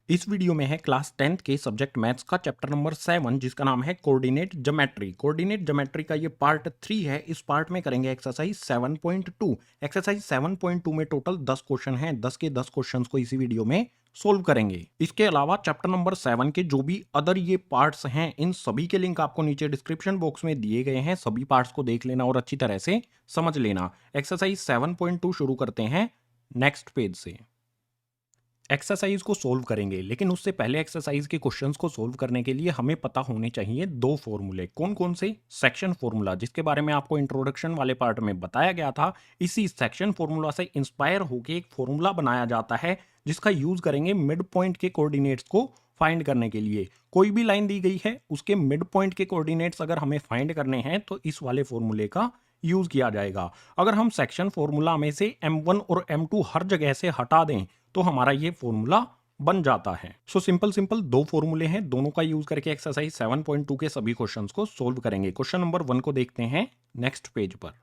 इस वीडियो में है क्लास 10th के सब्जेक्ट मैथ्स का चैप्टर नंबर 7 जिसका नाम है कोऑर्डिनेट ज्योमेट्री। कोऑर्डिनेट ज्योमेट्री का ये पार्ट 3 है। इस पार्ट में करेंगे एक्सरसाइज 7.2। एक्सरसाइज 7.2 में टोटल 10 क्वेश्चन हैं। 10 के 10 क्वेश्चंस को इसी वीडियो में सोल्व करेंगे। इसके अलावा चैप्टर नंबर 7 के जो भी अदर ये पार्ट्स हैं इन सभी के लिंक आपको नीचे डिस्क्रिप्शन बॉक्स में दिए गए हैं। सभी पार्ट्स को देख लेना और अच्छी तरह से समझ लेना। एक्सरसाइज 7.2 शुरू करते हैं नेक्स्ट पेज से। एक्सरसाइज को सोल्व करेंगे, लेकिन उससे पहले एक्सरसाइज के क्वेश्चंस को सोल्व करने के लिए हमें पता होने चाहिए दो फॉर्मूले। कौन कौन से? सेक्शन फॉर्मूला, जिसके बारे में आपको इंट्रोडक्शन वाले पार्ट में बताया गया था। इसी सेक्शन फॉर्मूला से इंस्पायर होकर एक फॉर्मूला बनाया जाता है जिसका यूज करेंगे मिड पॉइंट के कोऑर्डिनेट्स को फाइंड करने के लिए। कोई भी लाइन दी गई है उसके मिड पॉइंट के कोऑर्डिनेट्स अगर हमें फाइंड करने हैं तो इस वाले फॉर्मूले का यूज किया जाएगा। अगर हम सेक्शन फॉर्मूला में से m1 और m2 हर जगह से हटा दें तो हमारा ये फॉर्मूला बन जाता है। सो सिंपल दो फॉर्मूले हैं, दोनों का यूज करके एक्सरसाइज 7.2 के सभी क्वेश्चंस को सोल्व करेंगे। क्वेश्चन नंबर 1 को देखते हैं नेक्स्ट पेज पर।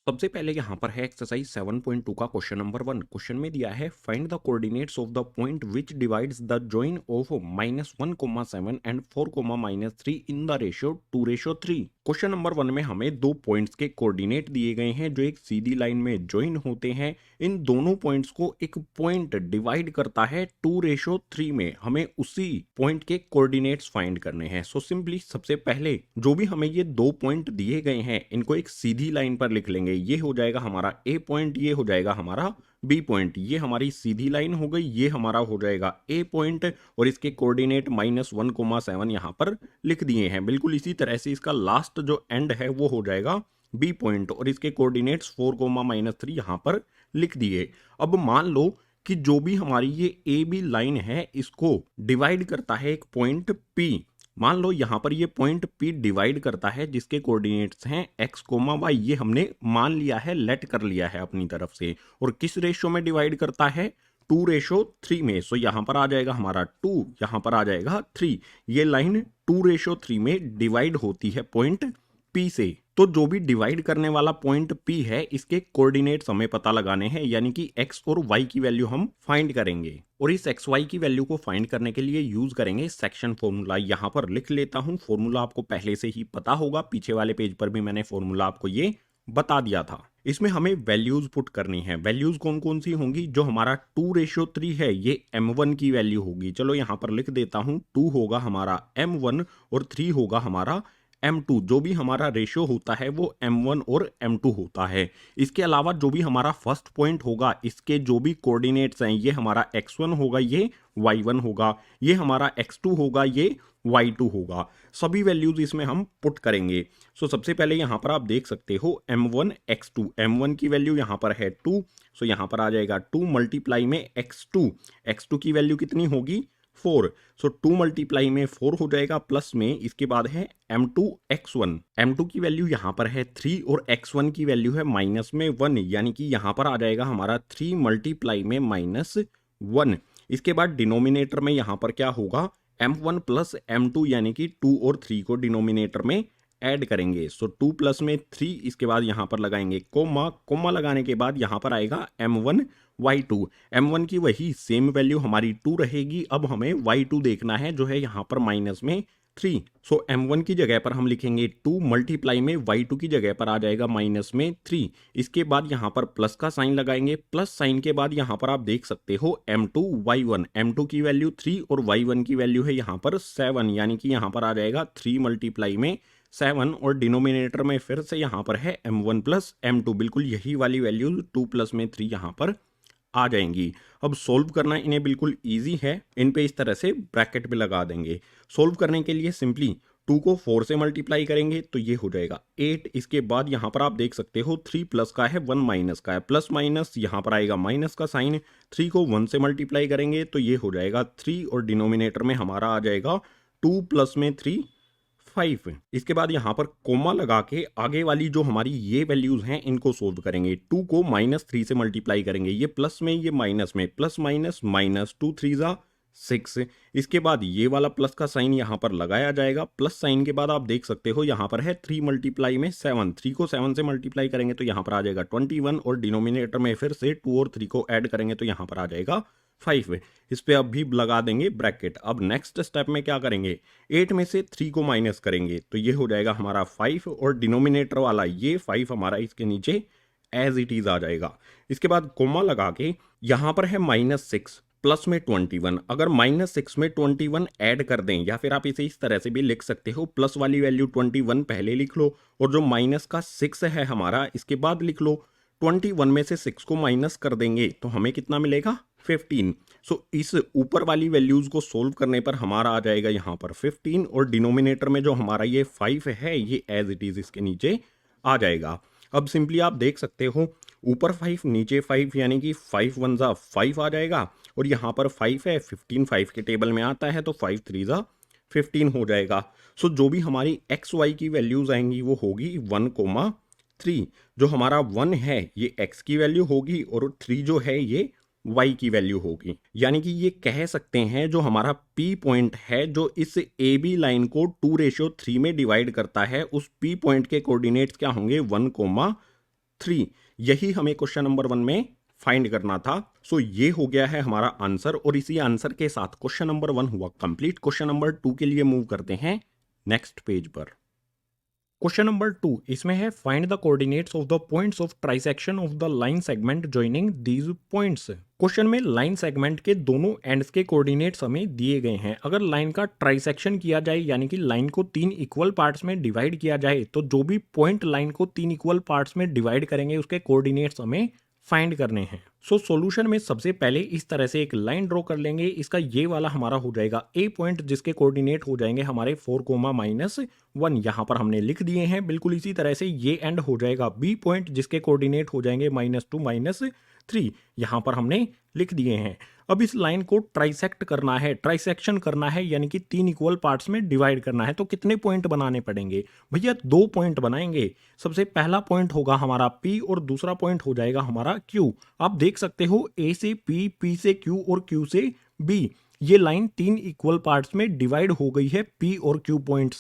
सबसे पहले यहां पर है एक्सरसाइज 7.2 का क्वेश्चन नंबर 1। क्वेश्चन में दिया है find the coordinates of the point which divides the join of -1,7 and 4,-3 in the ratio 2:3। Question number 1 में हमें दो पॉइंट्स के कोऑर्डिनेट दिए गए हैं जो एक सीधी लाइन में ज्वाइन होते हैं। इन दोनों पॉइंट्स को एक पॉइंट डिवाइड करता है 2:3 में। हमें उसी पॉइंट के कोऑर्डिनेट्स फाइंड करने हैं। सो सिंपली सबसे पहले जो भी हमें ये दो पॉइंट दिए गए हैं इनको एक सीधी लाइन पर लिख लेंगे। ये हो जाएगा हमारा ए पॉइंट, ये हो जाएगा हमारा बी पॉइंट। ये हमारी सीधी लाइन हो गई, ये हमारा हो जाएगा ए पॉइंट और इसके कोऑर्डिनेट -1,7 यहां पर लिख दिए हैं। बिल्कुल इसी तरह से इसका लास्ट जो एंड है वो हो जाएगा बी पॉइंट और इसके कोऑर्डिनेट्स 4,-3 यहां पर लिख दिए। अब मान लो कि जो भी हमारी ये ए बी लाइन है इसको डिवाइड करता है एक पॉइंट पी। मान लो यहां पर ये पॉइंट P डिवाइड करता है जिसके कोऑर्डिनेट्स हैं x, y। ये हमने मान लिया है, लेट कर लिया है अपनी तरफ से। और किस रेशियो में डिवाइड करता है? 2:3 में। सो यहां पर आ जाएगा हमारा 2, यहां पर आ जाएगा 3। ये लाइन 2:3 में डिवाइड होती है पॉइंट P से। तो जो भी डिवाइड करने वाला पॉइंट P है इसके कोऑर्डिनेट्स हमें पता लगाने हैं, यानी कि x और y की वैल्यू हम फाइंड करेंगे। और इस x y की वैल्यू को फाइंड करने के लिए यूज करेंगे सेक्शन फॉर्मूला। यहां पर लिख लेता हूं, फॉर्मूला आपको पहले से ही पता होगा, पीछे वाले पेज पर भी मैंने फॉर्मूला आपको ये बता दिया था। इसमें हमें वैल्यूज पुट करनी है। वैल्यूज कौन कौन सी होंगी? जो हमारा 2:3 है ये m1 की वैल्यू होगी। चलो यहां पर लिख देता हूं, 2 होगा हमारा m1 और 3 होगा हमारा m2। जो भी हमारा रेशियो होता है वो m1 और m2 होता है। इसके अलावा जो भी हमारा फर्स्ट पॉइंट होगा इसके जो भी कोऑर्डिनेट्स हैं ये हमारा x1 होगा, ये y1 होगा, ये हमारा x2 होगा, ये y2 होगा। सभी वैल्यूज इसमें हम पुट करेंगे। सो सबसे पहले यहां पर आप देख सकते हो m1 x2। m1 की वैल्यू यहां पर है 2। सो यहां पर आ जाएगा 2 मल्टीप्लाई में x2। x2 की वैल्यू कितनी होगी? 4। सो 2 मल्टीप्लाई में 4 हो जाएगा, प्लस में इसके बाद है m2 x1। m2 की वैल्यू यहां पर है 3 और x1 की वैल्यू है माइनस में 1, यानी कि यहां पर आ जाएगा हमारा 3 मल्टीप्लाई में -1। इसके बाद डिनोमिनेटर में यहां पर क्या होगा? m1 प्लस m2, यानी कि 2 और 3 को डिनोमिनेटर में ऐड करेंगे। सो 2 प्लस में 3, इसके बाद यहां पर लगाएंगे कोमा। कोमा लगाने के बाद यहां पर आएगा m1 y2। m1 की वही सेम वैल्यू हमारी 2 रहेगी। अब हमें y2 देखना है जो है यहां पर माइनस में 3। सो m1 की जगह पर हम लिखेंगे 2 मल्टीप्लाई में y2 की जगह पर आ जाएगा माइनस में 3। इसके बाद यहां पर प्लस का साइन लगाएंगे। प्लस साइन के बाद यहां पर आप देख सकते हो m2 y1। m2 की वैल्यू 3 और y1 की वैल्यू है यहां पर 7, यानी कि यहां पर आ जाएगा 3 मल्टीप्लाई में 7 और डिनोमिनेटर में फिर से यहां पर है m1 प्लस m2। बिल्कुल यही वाली वैल्यू 2 प्लस में 3 यहां पर आ जाएंगी। अब सोल्व करना इन्हें बिल्कुल इजी है। इन पे इस तरह से ब्रैकेट पे लगा देंगे। सोल्व करने के लिए सिंपली 2 को 4 से मल्टीप्लाई करेंगे तो ये हो जाएगा 8। इसके बाद यहां पर आप देख सकते हो 3 प्लस का है, 1 माइनस का है। प्लस माइनस यहां पर आएगा माइनस का साइन। 3 को 1 से मल्टीप्लाई करेंगे तो ये हो जाएगा 3 और डिनोमिनेटर में हमारा आ जाएगा 2 प्लस में 3 5। इसके बाद यहां पर कोमा लगा के आगे वाली जो हमारी ये वैल्यूज हैं इनको सोल्व करेंगे। 2 को -3 से मल्टीप्लाई करेंगे, ये प्लस में ये माइनस में, प्लस माइनस माइनस, 2 3 जा 6। इसके बाद ये वाला प्लस का साइन यहां पर लगाया जाएगा। प्लस साइन के बाद आप देख सकते हो यहां पर है 3 मल्टीप्लाई में 7। 3 को 7 से मल्टीप्लाई करेंगे तो यहां पर आ जाएगा 21 और डिनोमिनेटर में फिर से 2 और 3 को ऐड करेंगे तो यहां पर आ जाएगा 5, इस पे अब भी लगा देंगे ब्रैकेट। अब नेक्स्ट स्टेप में क्या करेंगे, 8 में से 3 को माइनस करेंगे तो ये हो जाएगा हमारा 5 और डिनोमिनेटर वाला ये 5 हमारा इसके नीचे एज इट इज आ जाएगा। इसके बाद कोमा लगा के यहाँ पर है -6 प्लस में 21, अगर -6 में 21 ऐड कर दें या फिर आप इसे इस तरह से भी लिख सकते हो, प्लस वाली वैल्यू 21 पहले लिख लो और जो माइनस का 6 है हमारा इसके बाद लिख लो। 21 में से 6 को माइनस कर देंगे तो हमें कितना मिलेगा, 15। सो इस ऊपर वाली वैल्यूज को सोल्व करने पर हमारा आ जाएगा यहाँ पर 15 और डिनोमिनेटर में जो हमारा ये 5 है ये एज इट इज इसके नीचे आ जाएगा। अब सिंपली आप देख सकते हो ऊपर 5 नीचे 5 यानी कि 5 1 जा 5 आ जाएगा और यहाँ पर 5 है, 15 5 के टेबल में आता है तो 5 3 जा 15 हो जाएगा। सो जो भी हमारी एक्स वाई की वैल्यूज आएंगी वो होगी 1,3। जो हमारा 1 है ये एक्स की वैल्यू होगी और 3 जो है ये y की वैल्यू होगी। यानी कि ये कह सकते हैं जो हमारा P पॉइंट है जो इस AB लाइन को 2:3 में डिवाइड करता है, उस P पॉइंट के कोऑर्डिनेट्स क्या होंगे, 1,3। यही हमें क्वेश्चन नंबर 1 में फाइंड करना था। सो ये हो गया है हमारा आंसर और इसी आंसर के साथ क्वेश्चन नंबर 1 हुआ कंप्लीट। क्वेश्चन नंबर 2 के लिए मूव करते हैं नेक्स्ट पेज पर। क्वेश्चन नंबर 2 इसमें है find the coordinates of the points of trisection of the line segment joining these points. Question में लाइन सेगमेंट के दोनों एंड्स के कोऑर्डिनेट्स हमें दिए गए हैं। अगर लाइन का ट्राइसेक्शन किया जाए यानी कि लाइन को 3 इक्वल पार्ट्स में डिवाइड किया जाए तो जो भी पॉइंट लाइन को 3 इक्वल पार्ट्स में डिवाइड करेंगे उसके कोऑर्डिनेट्स हमें फाइंड करने हैं। सो सॉल्यूशन में सबसे पहले इस तरह से एक लाइन ड्रॉ कर लेंगे। इसका ये वाला हमारा हो जाएगा ए पॉइंट जिसके कोऑर्डिनेट हो जाएंगे हमारे 4,-1 यहाँ पर हमने लिख दिए हैं। बिल्कुल इसी तरह से ये एंड हो जाएगा बी पॉइंट जिसके कोऑर्डिनेट हो जाएंगे -2 -3 यहाँ पर हमने लिख दिए हैं। अब इस लाइन को ट्राइसेक्ट करना है, ट्राइसेक्शन करना है यानी कि 3 इक्वल पार्ट्स में डिवाइड करना है। तो कितने पॉइंट बनाने पड़ेंगे भैया, 2 पॉइंट बनाएंगे। सबसे पहला पॉइंट होगा हमारा P और दूसरा पॉइंट हो जाएगा हमारा Q। आप देख सकते हो A से P, P से Q और Q से B। ये लाइन 3 इक्वल पार्ट्स में डिवाइड हो गई है P और Q पॉइंट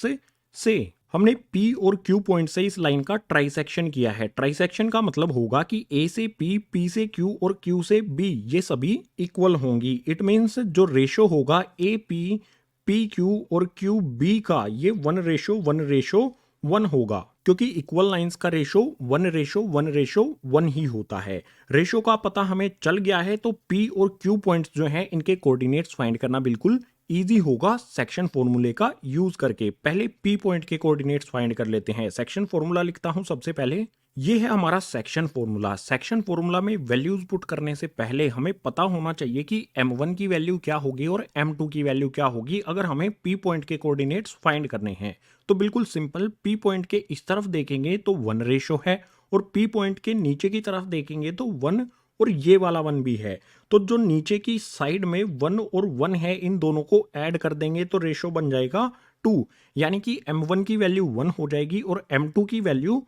से। हमने P और Q पॉइंट से इस लाइन का ट्राइसेक्शन किया है। ट्राइसेक्शन का मतलब होगा कि A से P, P से Q और Q से B ये सभी इक्वल होंगी। इट मीन्स जो रेशो होगा AP, PQ और QB का ये 1:1:1 होगा क्योंकि इक्वल लाइंस का रेशो 1:1:1 ही होता है। रेशो का पता हमें चल गया है तो P और Q पॉइंट्स जो हैं इनके कोऑर्डिनेट्स फाइंड करना बिल्कुल इजी होगा सेक्शन फॉर्मूले का यूज करके। पहले P पॉइंट के कोऑर्डिनेट्स फाइंड कर लेते हैं। सेक्शन फॉर्मूला लिखता हूं सबसे पहले। ये है हमारा सेक्शन फॉर्मूला। सेक्शन फॉर्मूला में वैल्यूज पुट करने से पहले हमें पता होना चाहिए कि m1 की वैल्यू क्या होगी और m2 की वैल्यू क्या होगी अगर हमें P पॉइंट के कोऑर्डिनेट्स फाइंड करने हैं। तो बिल्कुल सिंपल, P पॉइंट के इस तरफ देखेंगे तो 1 रेशो है और P पॉइंट के नीचे की तरफ देखेंगे तो 1 और ये वाला 1 भी है। तो जो नीचे की साइड में 1 और 1 है इन दोनों को ऐड कर देंगे तो रेशो बन जाएगा 2, यानी कि m1 की वैल्यू 1 हो जाएगी और m2 की वैल्यू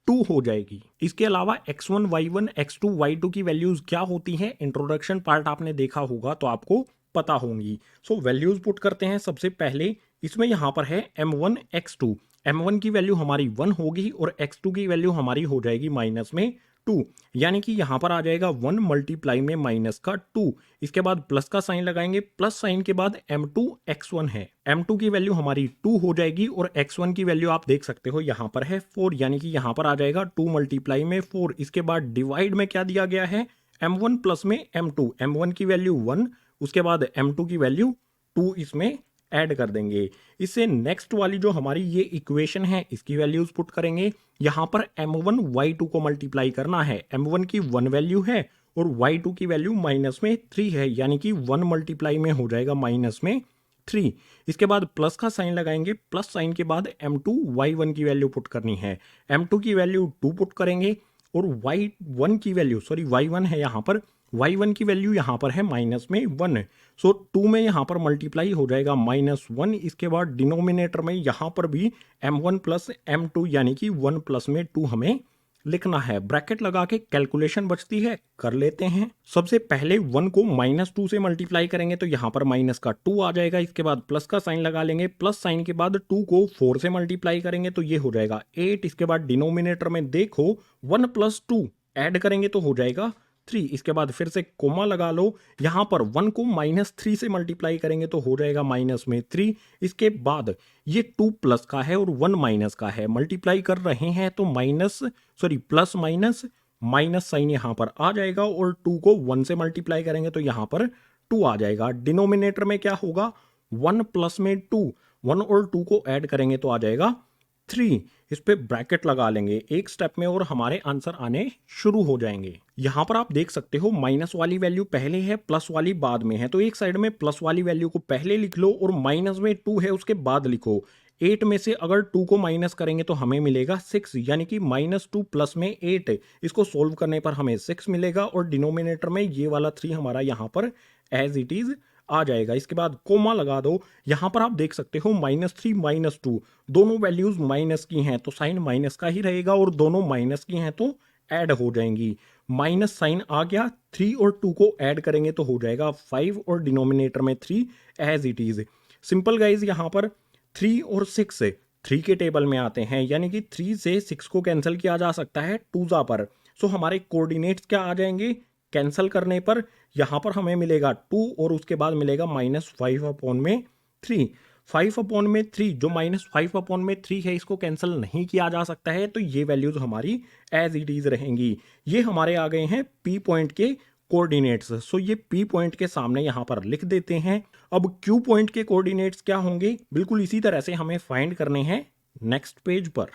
2 हो जाएगी। इसके अलावा x1 y1 x2 y2 की वैल्यूज क्या होती हैं, इंट्रोडक्शन पार्ट आपने देखा होगा तो आपको पता होंगी। सो वैल्यूज पुट करते हैं सबसे पहले। इसमें यहाँ पर है m1 x2, m1 की वैल्यू हमारी 1 होगी और x2 की वैल्यू हमारी हो जाएगी -2, यानी कि यहां पर आ जाएगा 1 मल्टीप्लाई में -2। इसके बाद प्लस का साइन लगाएंगे, प्लस साइन के बाद m2 x1 है। m2 की वैल्यू हमारी 2 हो जाएगी और x1 की वैल्यू आप देख सकते हो यहां पर है 4, यानी कि यहां पर आ जाएगा 2 मल्टीप्लाई में 4। इसके बाद डिवाइड में क्या दिया गया है, m1 प्लस में m2, m1 की वैल्यू 1, उसके बाद m2 की वैल्यू 2 इसमें ऐड कर देंगे। इससे नेक्स्ट वाली जो हमारी ये इक्वेशन है इसकी वैल्यूज पुट करेंगे। यहां पर m1 y2 को मल्टीप्लाई करना है। m1 की 1 वैल्यू है और y2 की वैल्यू -3 है, यानी कि 1 मल्टीप्लाई में हो जाएगा -3। इसके बाद प्लस का साइन लगाएंगे, प्लस साइन के बाद m2 y1 की वैल्यू पुट करनी है। m2 की वैल्यू 2 पुट करेंगे और y1 की वैल्यू, सॉरी y1 है यहाँ पर, y1 की वैल्यू यहाँ पर है -1। सो 2 में यहाँ पर मल्टीप्लाई हो जाएगा -1। इसके बाद डिनोमिनेटर में यहाँ पर भी m1 प्लस m2 यानी कि 1 प्लस में 2 हमें लिखना है। ब्रैकेट लगा के कैलकुलेशन बचती है, कर लेते हैं। सबसे पहले 1 को -2 से मल्टीप्लाई करेंगे तो यहाँ पर माइनस का 2 आ जाएगा। इसके बाद प्लस का साइन लगा लेंगे, प्लस साइन के बाद 2 को 4 से मल्टीप्लाई करेंगे तो ये हो जाएगा 8। इसके बाद डिनोमिनेटर में देखो 1 + 2 ऐड करेंगे तो हो जाएगा 3, इसके बाद फिर से कोमा लगा लो, यहाँ पर 1 को -3 से मल्टीप्लाई करेंगे तो हो जाएगा माइनस में 3, इसके बाद ये 2 प्लस का है और 1 माइनस का है, मल्टीप्लाई कर रहे हैं तो प्लस माइनस माइनस साइन यहाँ पर आ जाएगा और 2 को 1 से मल्टीप्लाई करेंगे तो यहाँ पर 2 आ जाएगा। डिनोमिनेटर में क्या होगा, 1 प्लस में 2, 1 और 2 को ऐड करेंगे तो आ जाएगा 3, इस पे ब्रैकेट लगा लेंगे एक स्टेप में और हमारे आंसर आने शुरू हो जाएंगे। यहां पर आप देख सकते हो माइनस वाली वैल्यू पहले है, प्लस वाली बाद में है, तो एक साइड में प्लस वाली वैल्यू को पहले लिख लो और माइनस में 2 है उसके बाद लिखो। 8 में से अगर 2 को माइनस करेंगे तो हमें मिलेगा 6, यानी कि -2 प्लस में 8, इसको सोल्व करने पर हमें 6 मिलेगा और डिनोमिनेटर में ये वाला 3 हमारा यहाँ पर एज इट इज आ जाएगा। इसके बाद कोमा लगा दो, यहां पर आप देख सकते हो -3 -2 दोनों वैल्यूज माइनस की हैं तो साइन माइनस का ही रहेगा और दोनों माइनस की हैं तो ऐड हो जाएंगी। माइनस साइन आ गया, 3 और 2 को ऐड करेंगे तो हो जाएगा 5 और डिनोमिनेटर में 3 as it is. Simple guys, यहां पर 3 और 6 3 के टेबल में आते हैं, यानी कि 3 से 6 को कैंसिल किया जा सकता है 2 पर। सो हमारे कोऑर्डिनेट्स क्या आ जाएंगे कैंसिल करने पर, यहां पर हमें मिलेगा 2 और उसके बाद मिलेगा -5/3। 5/3 जो -5/3 है इसको कैंसिल नहीं किया जा सकता है, तो ये वैल्यूज हमारी एज इट इज रहेंगी। ये हमारे आ गए हैं पी पॉइंट के कोऑर्डिनेट्स। सो ये पी पॉइंट के सामने यहां पर लिख देते हैं। अब क्यू पॉइंट के कोऑर्डिनेट्स क्या होंगे, बिल्कुल इसी तरह से हमें फाइंड करने हैं नेक्स्ट पेज पर।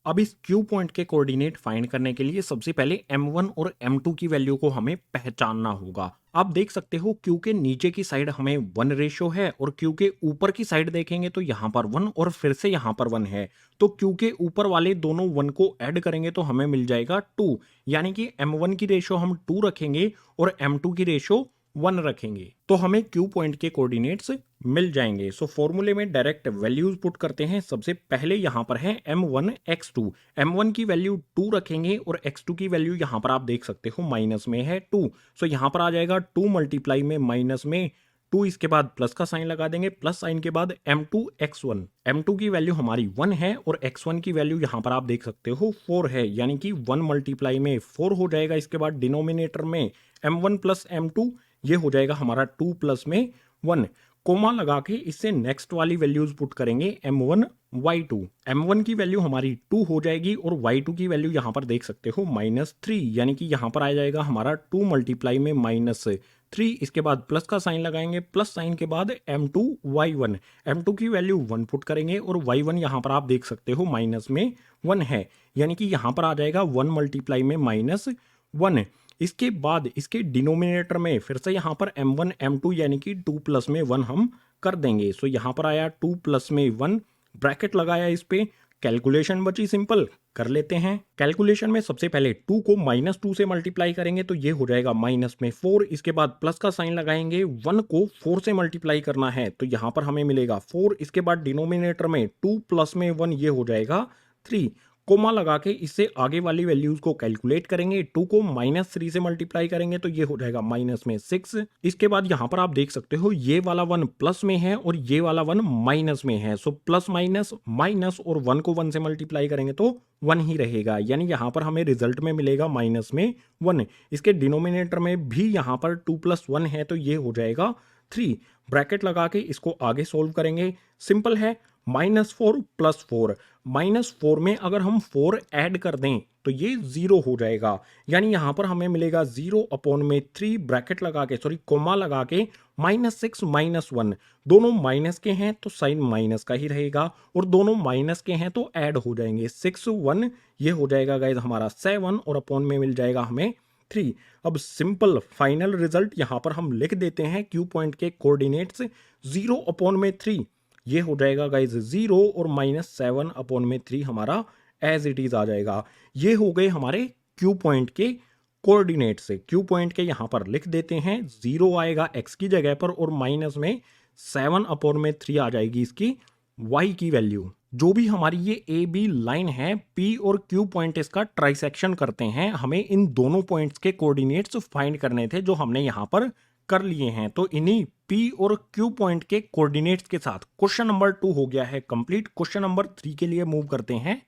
अब इस क्यू पॉइंट के कोऑर्डिनेट फाइंड करने के लिए सबसे पहले m1 और m2 की वैल्यू को हमें पहचानना होगा। आप देख सकते हो क्यू के नीचे की साइड हमें 1 रेशो है और क्यू के ऊपर की साइड देखेंगे तो यहां पर 1 और फिर से यहां पर 1 है, तो क्यू के ऊपर वाले दोनों 1 को ऐड करेंगे तो हमें मिल जाएगा 2, यानी कि m1 की रेशो हम 2 रखेंगे और m2 की रेशो 1 रखेंगे तो हमें क्यू पॉइंट के कोऑर्डिनेट्स मिल जाएंगे। सो फॉर्मूले में डायरेक्ट वैल्यूज पुट करते हैं। सबसे पहले यहां पर है m1 x2, m1 की वैल्यू 2 रखेंगे और x2 की वैल्यू यहां पर आप देख सकते हो माइनस में है 2, सो यहां पर आ जाएगा 2 मल्टीप्लाई में माइनस में 2, इसके बाद प्लस का साइन लगा देंगे, प्लस साइन के बाद m2 x1, m2 की वैल्यू हमारी 1 है और x1 की वैल्यू यहां पर आप देख सकते हो 4 है, यानी कि 1 मल्टीप्लाई में 4 हो जाएगा। इसके बाद डिनोमिनेटर में m1 प्लस m2 ये हो जाएगा हमारा 2 प्लस में 1, कोमा लगा के इससे नेक्स्ट वाली वैल्यूज पुट करेंगे m1 y2, m1 की वैल्यू हमारी 2 हो जाएगी और y2 की वैल्यू यहां पर देख सकते हो -3, यानी कि यहां पर आ जाएगा हमारा 2 मल्टीप्लाई में -3, इसके बाद प्लस का साइन लगाएंगे, प्लस साइन के बाद m2 y1, m2 की वैल्यू 1 पुट करेंगे और y1 यहां पर आप देख सकते हो माइनस में 1 है, यानी कि यहां पर आ जाएगा 1 मल्टीप्लाई में -1। इसके बाद इसके डिनोमिनेटर में फिर से यहां पर m1 m2 यानी कि 2 प्लस में 1 हम कर देंगे। सो यहां पर आया 2 प्लस में 1, ब्रैकेट लगाया, इस पे कैलकुलेशन बची सिंपल, कर लेते हैं। कैलकुलेशन में सबसे पहले 2 को -2 से मल्टीप्लाई करेंगे तो ये हो जाएगा माइनस में 4, इसके बाद प्लस का साइन लगाएंगे, 1 को 4 से मल्टीप्लाई करना है तो यहां पर हमें मिलेगा 4, इसके बाद डिनोमिनेटर में 2 प्लस में 1 ये हो जाएगा 3, कोमा लगा के इससे आगे वाली वैल्यूज को कैलकुलेट करेंगे, 2 को -3 से मल्टीप्लाई करेंगे तो ये हो जाएगा माइनस में 6। इसके बाद यहां पर आप देख सकते हो ये वाला 1 प्लस में है और ये वाला 1 माइनस में है, सो प्लस माइनस माइनस और 1 को 1 से मल्टीप्लाई करेंगे तो 1 ही रहेगा, यानी यहां पर हमें रिजल्ट में मिलेगा -1। इसके डिनोमिनेटर में भी यहां पर 2 + 1 है तो ये हो जाएगा 3, ब्रैकेट लगा के इसको आगे सोल्व करेंगे, सिंपल है, -4 + 4, -4 में अगर हम 4 ऐड कर दें तो ये 0 हो जाएगा, यानी यहां पर हमें मिलेगा 0/3, ब्रैकेट लगा के कोमा लगा के -6 -1, दोनों माइनस के हैं तो साइन माइनस का ही रहेगा और दोनों माइनस के हैं तो ऐड हो जाएंगे, 6 1 ये हो जाएगा गाइज हमारा 7 और अपॉन में मिल जाएगा हमें 3। अब सिंपल फाइनल रिजल्ट यहां पर हम लिख देते हैं, क्यू पॉइंट के कोऑर्डिनेट्स 0/3 ये हो जाएगा गाइज 0 और -7/3 हमारा एज इट इज आ जाएगा। ये हो गए हमारे क्यू पॉइंट के कोऑर्डिनेट से। क्यू पॉइंट के यहां पर लिख देते हैं, 0 आएगा x की जगह पर और माइनस में 7/3 आ जाएगी इसकी y की वैल्यू। जो भी हमारी ये ए बी लाइन है, P और Q पॉइंट इसका ट्राइसेक्शन करते हैं, हमें इन दोनों पॉइंट्स के कोऑर्डिनेट्स फाइंड करने थे जो हमने यहां पर कर लिए हैं। तो इन्हीं P और Q पॉइंट के कोऑर्डिनेट्स के साथ क्वेश्चन नंबर 2 हो गया है कंप्लीट। क्वेश्चन नंबर 3 के लिए मूव करते हैं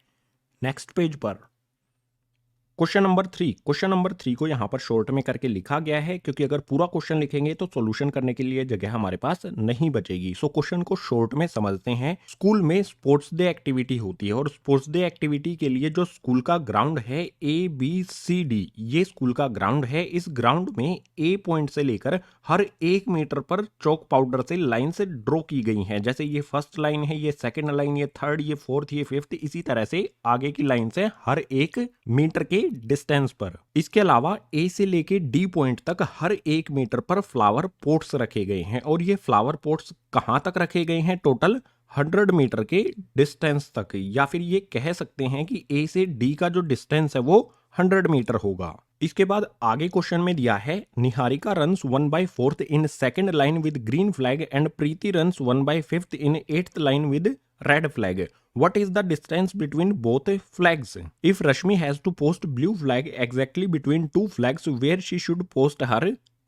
नेक्स्ट पेज पर। क्वेश्चन नंबर 3 को यहाँ पर शॉर्ट में करके लिखा गया है, क्योंकि अगर पूरा क्वेश्चन लिखेंगे तो सॉल्यूशन करने के लिए जगह हमारे पास नहीं बचेगी। सो क्वेश्चन को शॉर्ट में समझते हैं। स्कूल में स्पोर्ट्स डे एक्टिविटी होती है और स्पोर्ट्स डे एक्टिविटी के लिए जो स्कूल का ग्राउंड है ABCD, ये स्कूल का ग्राउंड है। इस ग्राउंड में A पॉइंट से लेकर हर 1 मीटर पर चौक पाउडर से लाइन से ड्रॉ की गई है। जैसे ये फर्स्ट लाइन है, ये सेकंड लाइन, ये थर्ड, ये फोर्थ, ये फिफ्थ, इसी तरह से आगे की लाइन से हर 1 मीटर के डिस्टेंस पर। इसके अलावा A से लेके D पॉइंट तक हर 1 मीटर पर फ्लावर पोट्स रखे गए हैं और ये फ्लावर पोट्स कहां तक रखे गए हैं? टोटल 100 मीटर के डिस्टेंस तक, या फिर ये कह सकते हैं कि A से D का जो डिस्टेंस है वो 100 मीटर होगा। इसके बाद आगे क्वेश्चन में दिया है Niharika runs 1/4 in second line with green flag and Preeti runs 1/5 in 8th line with red flag. What is the distance between both flags? If Rashmi has to post blue flag exactly between two flags, where she should post her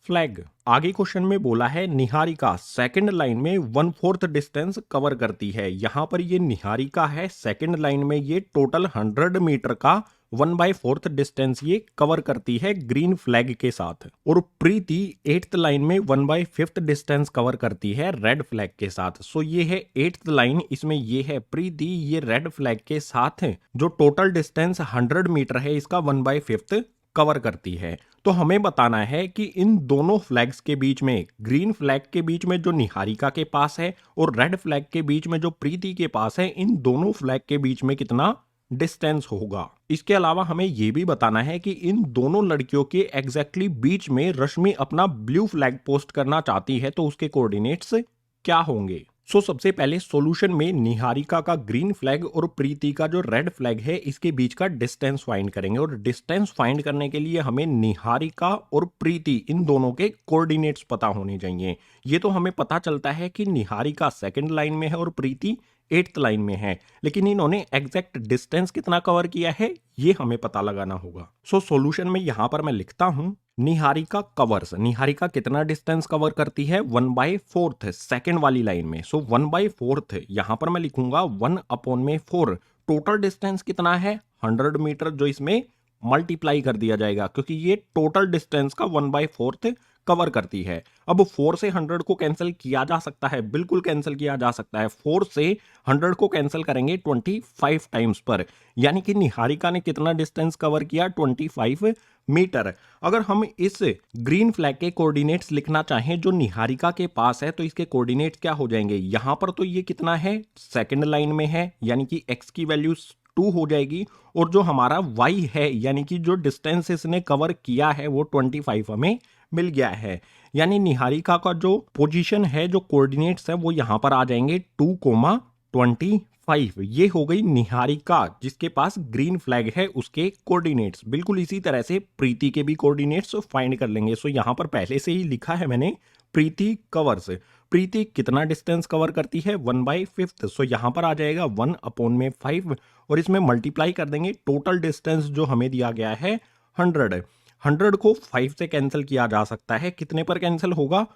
flag? आगे question में बोला है Niharika second line में 1/4 distance cover करती है। यहां पर ये निहारिका है, सेकंड लाइन में ये टोटल 100 मीटर का 1/4 डिस्टेंस ये कवर करती है ग्रीन फ्लैग के साथ, और प्रीति 8th लाइन में 1/5 डिस्टेंस कवर करती है रेड फ्लैग के साथ। सो ये है 8th लाइन, इसमें ये है प्रीति, ये रेड फ्लैग के साथ जो टोटल डिस्टेंस 100 मीटर है इसका 1/5 कवर करती है। तो हमें बताना है कि इन दोनों फ्लैग्स के बीच में, ग्रीन फ्लैग के बीच में जो निहारिका के पास है और रेड फ्लैग के बीच में जो प्रीति के पास है, इन दोनों फ्लैग के बीच में कितना डिस्टेंस होगा। इसके अलावा हमें यह भी बताना है कि इन दोनों लड़कियों के एग्जैक्टली बीच में रश्मि अपना ब्लू फ्लैग पोस्ट करना चाहती है, तो उसके कोऑर्डिनेट्स क्या होंगे। सो सबसे पहले सॉल्यूशन में निहारिका का ग्रीन फ्लैग और प्रीति का जो रेड फ्लैग है इसके बीच का डिस्टेंस फाइंड करेंगे, और डिस्टेंस फाइंड करने के लिए हमें निहारिका और प्रीति इन दोनों के कोऑर्डिनेट्स पता होने चाहिए। ये तो हमें पता चलता है कि निहारिका सेकंड लाइन में है और प्रीति 8th लाइन में है, लेकिन इन्होंने एग्जैक्ट डिस्टेंस कितना कवर किया है ये हमें पता लगाना होगा। सो सॉल्यूशन में यहां पर मैं लिखता हूं निहारिका कवर्स, निहारिका कितना डिस्टेंस कवर करती है 1/4 सेकंड वाली लाइन में। सो 1/4 यहां पर मैं लिखूंगा 1/4। टोटल डिस्टेंस कितना है 100 मीटर, जो इसमें मल्टीप्लाई कर दिया जाएगा क्योंकि ये टोटल डिस्टेंस का 1/4 कवर करती है। अब 4 से 100 को कैंसिल किया जा सकता है, बिल्कुल कैंसिल किया जा सकता है। 4 से 100 को कैंसिल करेंगे 25 टाइम्स पर, यानी कि निहारिका ने कितना डिस्टेंस कवर किया 25 मीटर। अगर हम इस ग्रीन फ्लैग के कोऑर्डिनेट्स लिखना चाहें जो निहारिका के पास है, तो इसके कोऑर्डिनेट्स क्या हो जाएंगे। यहां पर तो ये कितना है सेकंड लाइन में है, यानी कि x की वैल्यू 2 हो जाएगी, और जो हमारा y है यानी कि जो डिस्टेंस इसने कवर किया है वो 25 हमें मिल गया है। यानी निहारिका का जो पोजीशन है, जो कोऑर्डिनेट्स है वो यहां पर आ जाएंगे 2,25। ये हो गई निहारिका जिसके पास ग्रीन फ्लैग है उसके कोऑर्डिनेट्स। बिल्कुल इसी तरह से प्रीति के भी कोऑर्डिनेट्स फाइंड कर लेंगे। सो यहां पर पहले से ही लिखा है मैंने प्रीति कवर्स। प्रीति कितना डिस्टेंस कवर करती है 1/5। सो यहां पर आ जाएगा 1/5 और इसमें मल्टीप्लाई कर देंगे टोटल डिस्टेंस जो हमें दिया गया है 100 को 5 से कैंसिल किया जा सकता है। कितने पर कैंसिल होगा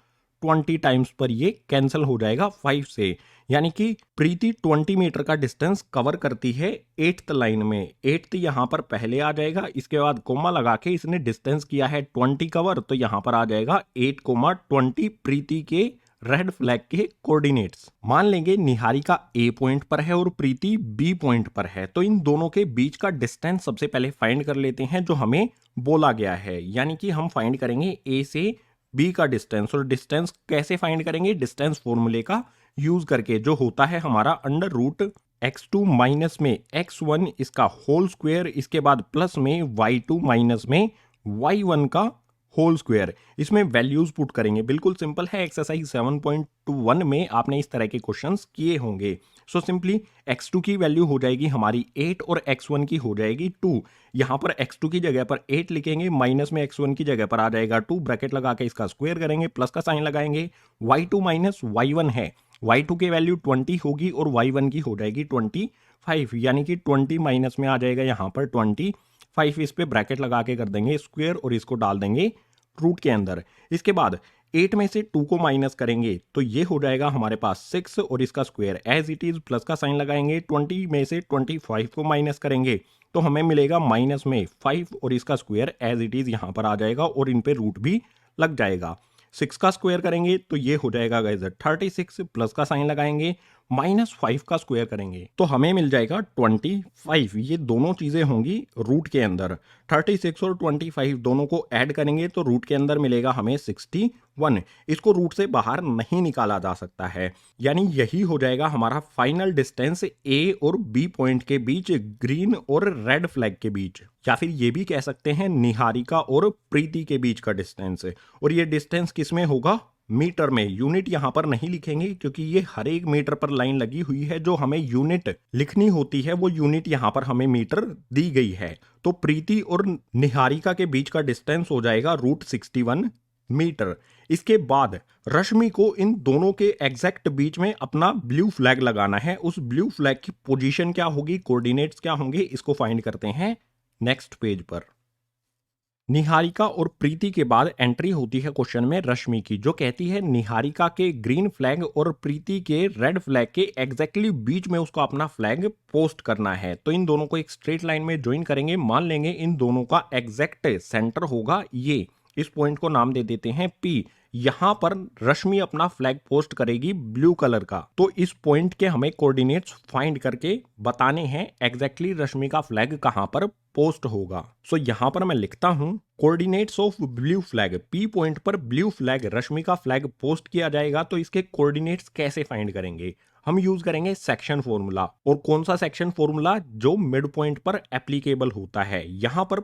20 टाइम्स पर ये कैंसिल हो जाएगा 5 से, यानी कि प्रीति 20 मीटर का डिस्टेंस कवर करती है 8th लाइन में। 8th यहां पर पहले आ जाएगा, इसके बाद कोमा लगा के इसने डिस्टेंस किया है 20 कवर, तो यहां पर आ जाएगा 8,20 प्रीति के रेड फ्लैग के कोऑर्डिनेट्स। मान लेंगे निहारिका A पॉइंट पर है और प्रीति B पॉइंट पर है, तो इन दोनों के बीच का डिस्टेंस सबसे पहले फाइंड कर लेते हैं जो हमें बोला गया है। यानी कि हम फाइंड करेंगे A से B का डिस्टेंस, और डिस्टेंस कैसे फाइंड करेंगे डिस्टेंस फॉर्मूले का यूज करके, जो होता है हमारा √x2 माइनस में x1 इसका होल स्क्वायर, इसके बाद प्लस में y2 माइनस में y1 का होल स्क्वायर। इसमें वैल्यूज पुट करेंगे, बिल्कुल सिंपल है। एक्सरसाइज 7.1 में आपने इस तरह के क्वेश्चंस किए होंगे। सो सिंपली x2 की वैल्यू हो जाएगी हमारी 8 और x1 की हो जाएगी 2। यहां पर x2 की जगह पर 8 लिखेंगे, माइनस में x1 की जगह पर आ जाएगा 2, ब्रैकेट लगा के इसका स्क्वायर करेंगे, प्लस का साइन लगाएंगे। y2 माइनस y1 है, y2 की वैल्यू 20 होगी और y1 की हो जाएगी 25, यानी कि 20 माइनस में आ जाएगा यहाँ पर 25। इस पे ब्रैकेट लगा के कर देंगे स्क्वायर और इसको डाल देंगे रूट के अंदर। इसके बाद 8 में से 2 को माइनस करेंगे तो ये हो जाएगा हमारे पास 6 और इसका square as it is plus का साइन लगाएंगे। 20 में से 25 को माइनस करेंगे तो हमें मिलेगा माइनस में 5 और इसका स्क्वायर एज इट इज यहाँ पर आ जाएगा और इन पे रूट भी लग जाएगा। 6 का स्क्वायर करेंगे तो ये हो जाएगा गाइस 36 प्लस का साइन लगाएंगे -5 का स्क्वायर करेंगे तो हमें मिल जाएगा 25। ये दोनों चीजें होंगी रूट के अंदर। 36 और 25 दोनों को ऐड करेंगे तो रूट के अंदर मिलेगा हमें 61। इसको रूट से बाहर नहीं निकाला जा सकता है, यानी यही हो जाएगा हमारा फाइनल डिस्टेंस ए और बी पॉइंट के बीच, ग्रीन और रेड फ्लैग के बीच, या फिर ये भी कह सकते हैं निहारिका और प्रीति के बीच का डिस्टेंस। और ये डिस्टेंस किस में होगा? मीटर में। यूनिट यहां पर नहीं लिखेंगे क्योंकि ये हर एक मीटर पर लाइन लगी हुई है। जो हमें यूनिट लिखनी होती है वो यूनिट यहां पर हमें मीटर दी गई है। तो प्रीति और निहारिका के बीच का डिस्टेंस हो जाएगा √61 मीटर। इसके बाद रश्मि को इन दोनों के एग्जैक्ट बीच में अपना ब्लू फ्लैग लगाना है। उस ब्लू फ्लैग की पोजीशन क्या होगी, कोऑर्डिनेट्स क्या होंगे, इसको फाइंड करते हैं नेक्स्ट पेज पर। निहारिका और प्रीति के बाद एंट्री होती है क्वेश्चन में रश्मि की, जो कहती है निहारिका के ग्रीन फ्लैग और प्रीति के रेड फ्लैग के एग्जैक्टली बीच में उसको अपना फ्लैग पोस्ट करना है। तो इन दोनों को एक स्ट्रेट लाइन में ज्वाइन करेंगे। मान लेंगे इन दोनों का एग्जैक्ट सेंटर होगा ये। इस पॉइंट को नाम दे देते हैं P। यहां पर रश्मि अपना फ्लैग पोस्ट करेगी ब्लू कलर का। तो इस पॉइंट के हमें कोऑर्डिनेट्स फाइंड करके बताने हैं एग्जैक्टली रश्मि का फ्लैग कहां पर पोस्ट होगा। सो यहां पर मैं लिखता हूं coordinates of blue flag. P point पर ब्लू फ्लैग, रश्मि का फ्लैग पोस्ट किया जाएगा। तो इसके कोऑर्डिनेट्स कैसे फाइंड करेंगे? हम यूज करेंगे सेक्शन फॉर्मूला। और कौन सा सेक्शन फॉर्मूला? जो मिड पॉइंट पर एप्लीकेबल होता है। यहां पर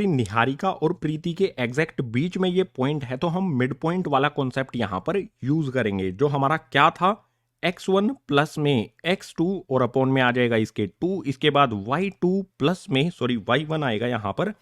निहारिका और प्रीति के एग्जैक्ट बीच में ये पॉइंट है, तो हम मिड पॉइंट वाला कॉन्सेप्ट यहां पर यूज करेंगे। जो हमारा क्या था, x1 प्लस में x2 और अपॉन में आ जाएगा इसके 2। इसके बाद y1 आएगा यहां पर,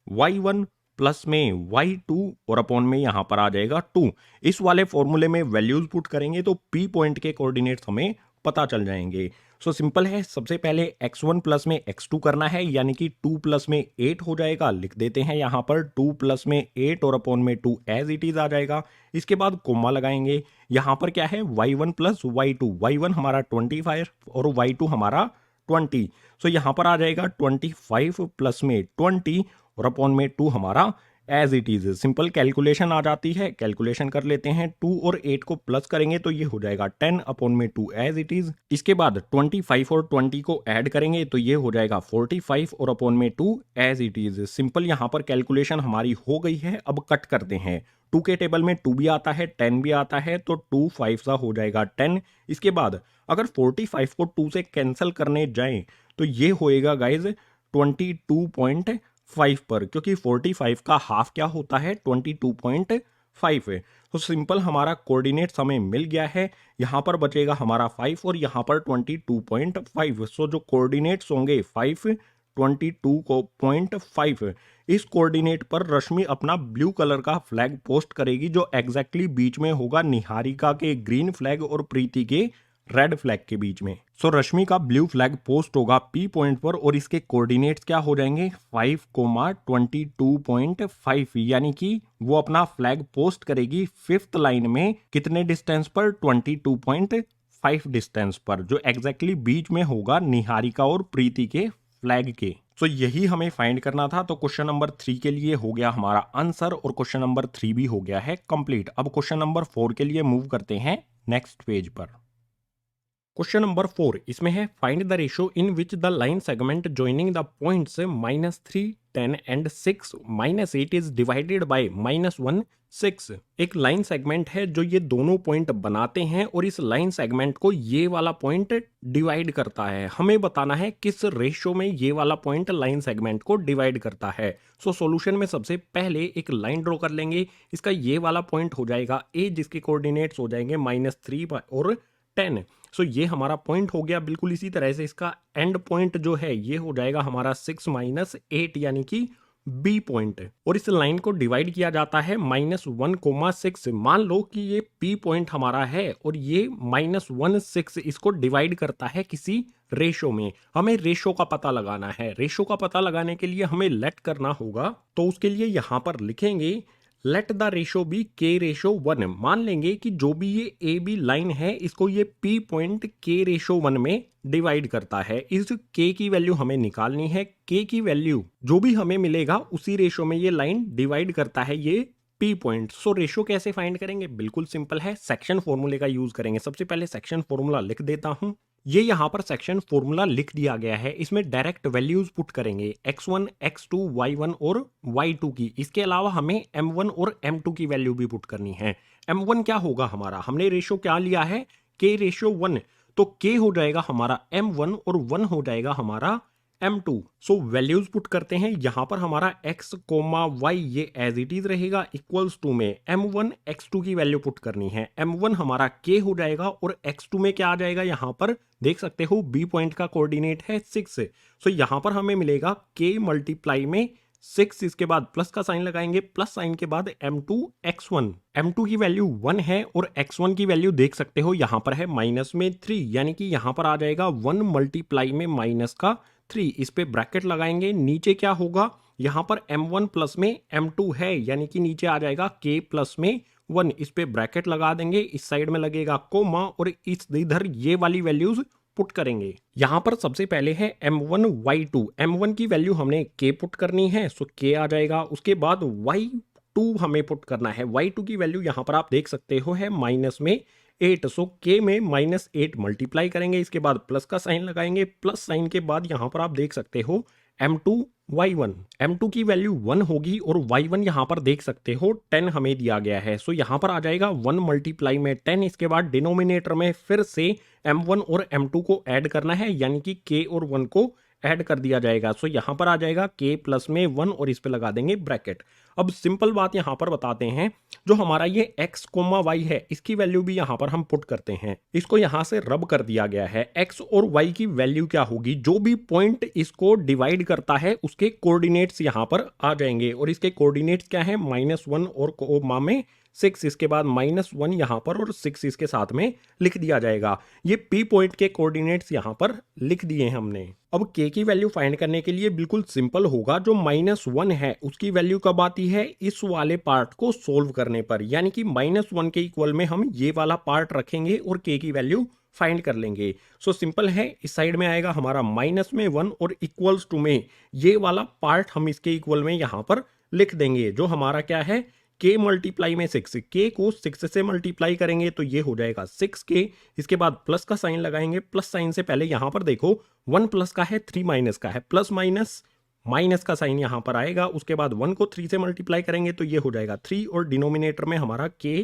y1 प्लस में y2 और अपॉन में यहां पर आ जाएगा 2। इस वाले फॉर्मूले में वैल्यूज पुट करेंगे तो P पॉइंट के कोऑर्डिनेट्स हमें पता चल जाएंगे। सो सिंपल है। सबसे पहले x1 प्लस में x2 करना है, यानी कि 2 प्लस में 8 हो जाएगा। लिख देते हैं यहां पर 2 प्लस में 8 और अपॉन में 2 एज इट इज आ जाएगा। इसके बाद कोमा लगाएंगे। यहां पर क्या है, y1 प्लस y2। y1 हमारा 25 और y2 हमारा 20। सो यहां पर आ जाएगा 25 प्लस में 20 और अपॉन में 2 हमारा as it is. Simple calculation आ जाती है, कैलकुलेशन कर लेते हैं। 2 और 8 को प्लस करेंगे तो ये हो जाएगा 10 अपॉन में 2 एज इट इज। इसके बाद 25 और 20 को ऐड करेंगे तो ये हो जाएगा 45 और अपॉन में 2 एज इट इज। सिंपल यहां पर कैलकुलेशन हमारी हो गई है। अब कट करते हैं। 2 के टेबल में 2 भी आता है, 10 भी आता है, तो 2 5 सा हो जाएगा 10। इसके बाद अगर 45 को 2 से कैंसिल करने जाएं तो ये होएगा गाइज 22.5 पर, क्योंकि 45 का हाफ क्या होता है, 22.5 है। तो सिंपल हमारा कोऑर्डिनेट्स हमें मिल गया है। यहां पर बचेगा हमारा 5 और यहां पर 22.5। सो जो कोऑर्डिनेट्स होंगे 5, 22.5, इस कोऑर्डिनेट पर रश्मि अपना ब्लू कलर का फ्लैग पोस्ट करेगी, जो एग्जैक्टली बीच में होगा निहारिका के ग्रीन फ्लैग और प्रीति के रेड फ्लैग के बीच में। सो रश्मि का ब्लू फ्लैग पोस्ट होगा P पॉइंट पर और इसके कोऑर्डिनेट्स क्या हो जाएंगे, 5,22.5, यानी कि वो अपना फ्लैग पोस्ट करेगी 5th लाइन में कितने डिस्टेंस पर, 22.5 डिस्टेंस पर, जो एग्जैक्टली बीच में होगा निहारिका और प्रीति के फ्लैग के। सो यही हमें फाइंड करना था। तो क्वेश्चन नंबर 3 के लिए हो गया हमारा आंसर और क्वेश्चन नंबर 3 भी हो गया है कंप्लीट। अब क्वेश्चन नंबर 4 के लिए मूव करते हैं नेक्स्ट पेज पर। क्वेश्चन नंबर 4 इसमें है find the ratio in which the line segment joining the points -3, 10 and 6 -8 is divided bye -1, 6। एक लाइन सेगमेंट है जो ये दोनों पॉइंट बनाते हैं और इस लाइन सेगमेंट को ये वाला पॉइंट डिवाइड करता है। हमें बताना है किस रेशियो में ये वाला पॉइंट लाइन सेगमेंट को डिवाइड करता है। सो सॉल्यूशन में सबसे पहले एक लाइन ड्रॉ कर लेंगे। इसका ये वाला पॉइंट हो जाएगा A, जिसके कोऑर्डिनेट्स हो जाएंगे -3 और 10। सो ये हमारा पॉइंट हो गया। बिल्कुल इसी तरह से इसका एंड पॉइंट जो है ये हो जाएगा हमारा 6 - 8, यानी कि B पॉइंट। और इस लाइन को डिवाइड किया जाता है -1,6। मान लो कि ये P पॉइंट हमारा है और ये -1,6 इसको डिवाइड करता है किसी रेशो में। हमें रेशो का पता लगाना है। रेशो का पता लगाने के लिए हमें लेट करना होगा, तो उसके लिए यहां पर लिखेंगे लेट द रेशो बी के रेशो 1। मान लेंगे कि जो भी ये ए बी लाइन है इसको ये पी पॉइंट के रेशो 1 में डिवाइड करता है। इस के की वैल्यू हमें निकालनी है। के की वैल्यू जो भी हमें मिलेगा उसी रेशो में ये लाइन डिवाइड करता है ये पी पॉइंट। सो रेशो कैसे फाइंड करेंगे? बिल्कुल सिंपल है, सेक्शन फॉर्मूले का यूज करेंगे। सबसे पहले सेक्शन फॉर्मूला लिख देता हूं। ये यहाँ पर सेक्शन फॉर्मूला लिख दिया गया है, इसमें डायरेक्ट वैल्यूज पुट करेंगे x1, x2, y1 और y2 की। इसके अलावा हमें m1 और m2 की वैल्यू भी पुट करनी है। m1 क्या होगा हमारा? हमने रेशो क्या लिया है? k रेशो 1, तो k हो जाएगा हमारा m1 और 1 हो जाएगा हमारा m2। सो वैल्यूज पुट करते हैं। यहां पर हमारा x, y ये एज इट इज रहेगा इक्वल्स टू में m1 x2 की वैल्यू पुट करनी है। m1 हमारा k हो जाएगा और x2 में क्या आ जाएगा? यहां पर देख सकते हो b पॉइंट का कोऑर्डिनेट है 6। सो यहां पर हमें मिलेगा k मल्टीप्लाई में 6, इसके बाद प्लस का साइन लगाएंगे, प्लस साइन के बाद m2 x1। m2 की वैल्यू 1 है और x1 की वैल्यू देख सकते हो यहां पर है माइनस में 3, यानी कि यहां पर आ जाएगा 1 मल्टीप्लाई में माइनस का 3। इस पे ब्रैकेट लगाएंगे। नीचे क्या होगा? यहां पर m1 प्लस में m2 है, यानी कि नीचे आ जाएगा k प्लस में 1। इस पे ब्रैकेट लगा देंगे, इस साइड में लगेगा कोमा और इस इधर ये वाली वैल्यूज पुट करेंगे। यहां पर सबसे पहले है m1 y2। m1 की वैल्यू हमने k पुट करनी है, सो k आ जाएगा। उसके बाद y2 हमें पुट करना है। y2 की वैल्यू यहां पर आप देख सकते हो है माइनस में 8। सो k में -8 मल्टीप्लाई करेंगे, इसके बाद प्लस का साइन लगाएंगे। प्लस साइन के बाद यहां पर आप देख सकते हो m2 y1। m2 की वैल्यू 1 होगी और y1 यहां पर देख सकते हो 10 हमें दिया गया है। सो यहां पर आ जाएगा 1 मल्टीप्लाई में 10। इसके बाद डिनोमिनेटर में फिर से m1 और m2 को ऐड करना है, यानी कि k और 1 को ऐड कर दिया जाएगा। सो यहां पर आ जाएगा k प्लस में 1 और इस पे लगा देंगे ब्रैकेट। अब सिंपल बात यहां पर बताते हैं, जो हमारा ये x, y है इसकी वैल्यू भी यहां पर हम पुट करते हैं। इसको यहां से रब कर दिया गया है। x और y की वैल्यू क्या होगी? जो भी पॉइंट इसको डिवाइड करता है उसके कोऑर्डिनेट्स यहां पर आ जाएंगे और इसके कोऑर्डिनेट्स क्या है? -1 और कोमा में 6, इसके बाद -1 यहां पर और 6 इसके साथ में लिख दिया जाएगा। ये p पॉइंट के कोऑर्डिनेट्स यहां पर लिख दिए हमने। अब k की वैल्यू फाइंड करने के लिए बिल्कुल सिंपल होगा। जो -1 है उसकी वैल्यू कब आती है? इस वाले पार्ट को सोल्व करने पर, यानी कि -1 के इक्वल में हम ये वाला पार्ट रखेंगे और k की वैल्यू फाइंड कर लेंगे। सो सिंपल है, इस साइड में आएगा हमारा -1 और इक्वल्स टू में ये वाला पार्ट हम इसके इक्वल में यहां पर लिख देंगे। जो हमारा क्या है? k मल्टीप्लाई में 6। k को 6 से मल्टीप्लाई करेंगे तो ये हो जाएगा 6k। इसके बाद प्लस का साइन लगाएंगे। प्लस साइन से पहले यहां पर देखो 1 प्लस का है, 3 माइनस का है, प्लस माइनस माइनस का साइन यहां पर आएगा। उसके बाद 1 को 3 से मल्टीप्लाई करेंगे तो ये हो जाएगा 3 और डिनोमिनेटर में हमारा k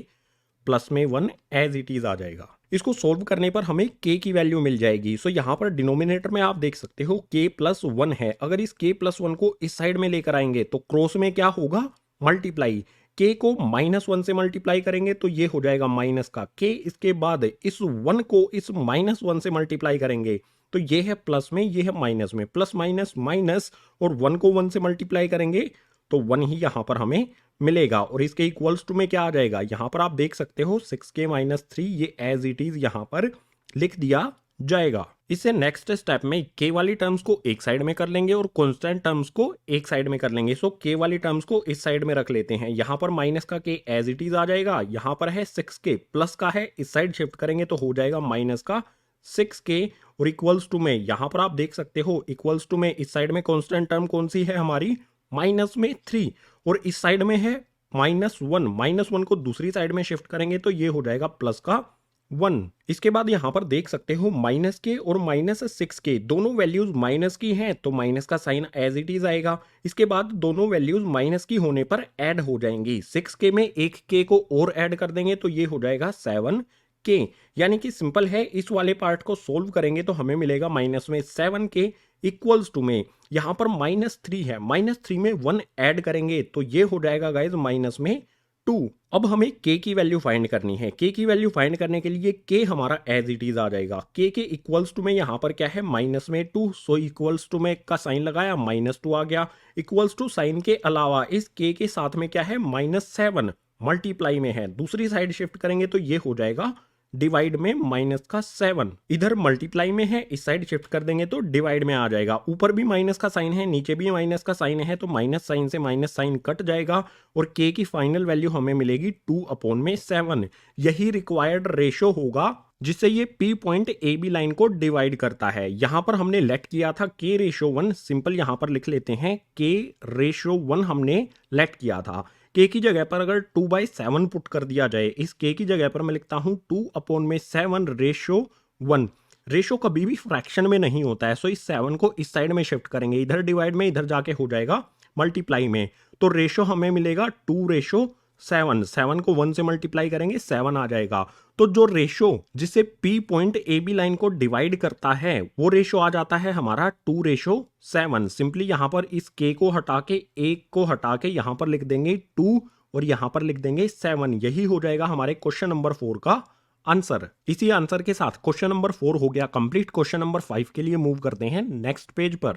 प्लस में 1 एज इट इज आ जाएगा। इसको सोल्व करने पर हमें k की वैल्यू मिल जाएगी। सो यहां पर डिनोमिनेटर में आप देख सकते हो k प्लस 1 है। अगर इस k प्लस 1 को इस साइड में लेकर आएंगे तो क्रॉस में क्या होगा? मल्टीप्लाई। k को -1 से मल्टीप्लाई करेंगे तो ये हो जाएगा माइनस का k। इसके बाद इस 1 को इस -1 से मल्टीप्लाई करेंगे तो ये है प्लस में, ये है माइनस में। प्लस माइनस माइनस और 1 को 1 से मल्टीप्लाई करेंगे तो 1 ही यहां पर हमें मिलेगा और इसके इक्वल्स टू में क्या आ जाएगा? यहां पर आप देख सकते हो 6k - 3 ये एज इट इज यहां पर लिख दिया जाएगा। इससे नेक्स्ट स्टेप में k वाली टर्म्स को एक साइड में कर लेंगे और कांस्टेंट टर्म्स को एक साइड में कर लेंगे। सो k वाली टर्म्स को इस साइड में रख लेते हैं। यहां पर माइनस का k एज इट इज आ जाएगा। यहां पर है 6k, प्लस का है इस साइड शिफ्ट करेंगे तो हो जाएगा माइनस का 6k और इक्वल्स टू में यहां पर आप देख सकते हो इक्वल्स टू में इस साइड में कांस्टेंट टर्म कौन सी है हमारी? -3 और इस साइड में है -1। -1 को दूसरी साइड में शिफ्ट करेंगे तो ये हो जाएगा प्लस का 1। इसके बाद यहां पर देख सकते हो -k और -6k दोनों वैल्यूज माइनस की हैं तो माइनस का साइन एज इट इज आएगा। इसके बाद दोनों वैल्यूज माइनस की होने पर ऐड हो जाएंगी। 6k में एक k को और ऐड कर देंगे तो ये हो जाएगा 7k। यानी कि सिंपल है, इस वाले पार्ट को सोल्व करेंगे तो हमें मिलेगा माइनस में 7k इक्वल्स टू में यहां पर -3 है, -3 में 1 ऐड करेंगे तो ये हो जाएगा गाइज माइनस में 2। अब हमें k की वैल्यू फाइंड करनी है। k की वैल्यू फाइंड करने के लिए k हमारा एज इट इज आ जाएगा। k के इक्वल्स टू में यहां पर क्या है? माइनस में 2। सो इक्वल्स टू में का साइन लगाया, -2 आ गया। इक्वल्स टू साइन के अलावा इस k के साथ में क्या है? -7 मल्टीप्लाई में है। दूसरी साइड शिफ्ट करेंगे तो ये हो जाएगा डिवाइड में माइनस का 7, इधर मल्टीप्लाई में है, इस साइड शिफ्ट कर देंगे तो डिवाइड में आ जाएगा। ऊपर भी माइनस का साइन है, नीचे भी माइनस का साइन है, तो माइनस साइन से माइनस साइन कट जाएगा और k की फाइनल वैल्यू हमें मिलेगी 2/7। यही रिक्वायर्ड रेशो होगा जिससे ये P point A B line को डिवाइड करता है। यहां पर हमने लेट किया था K/1, सिंपल यहां पर लिख लेते हैं K/1 हमने लेट किया था। K की जगह पर अगर 2/7 पुट कर दिया जाए, इस K की जगह पर मैं लिखता हूं 2/7/1। रेशो कभी भी फ्रैक्शन में नहीं होता है, सो इस 7 को इस साइड में शिफ्ट करेंगे, इधर डिवाइड में, इधर जाके हो जाएगा मल्टीप्लाई में, तो रेशो हमें मिलेगा 2/7। 7 को 1 से मल्टीप्लाई करेंगे 7 आ जाएगा। तो जो रेशो जिसे P point A B line को डिवाइड करता है वो रेशो आ जाता है हमारा 2/7। सिंपली यहां पर इस K को हटा के 1 को हटा के यहां पर लिख देंगे 2 और यहां पर लिख देंगे 7। यही हो जाएगा हमारे क्वेश्चन नंबर 4 का आंसर। इसी आंसर के साथ क्वेश्चन नंबर 4 हो गया कंप्लीट। क्वेश्चन नंबर 5 के लिए मूव करते हैं नेक्स्ट पेज पर।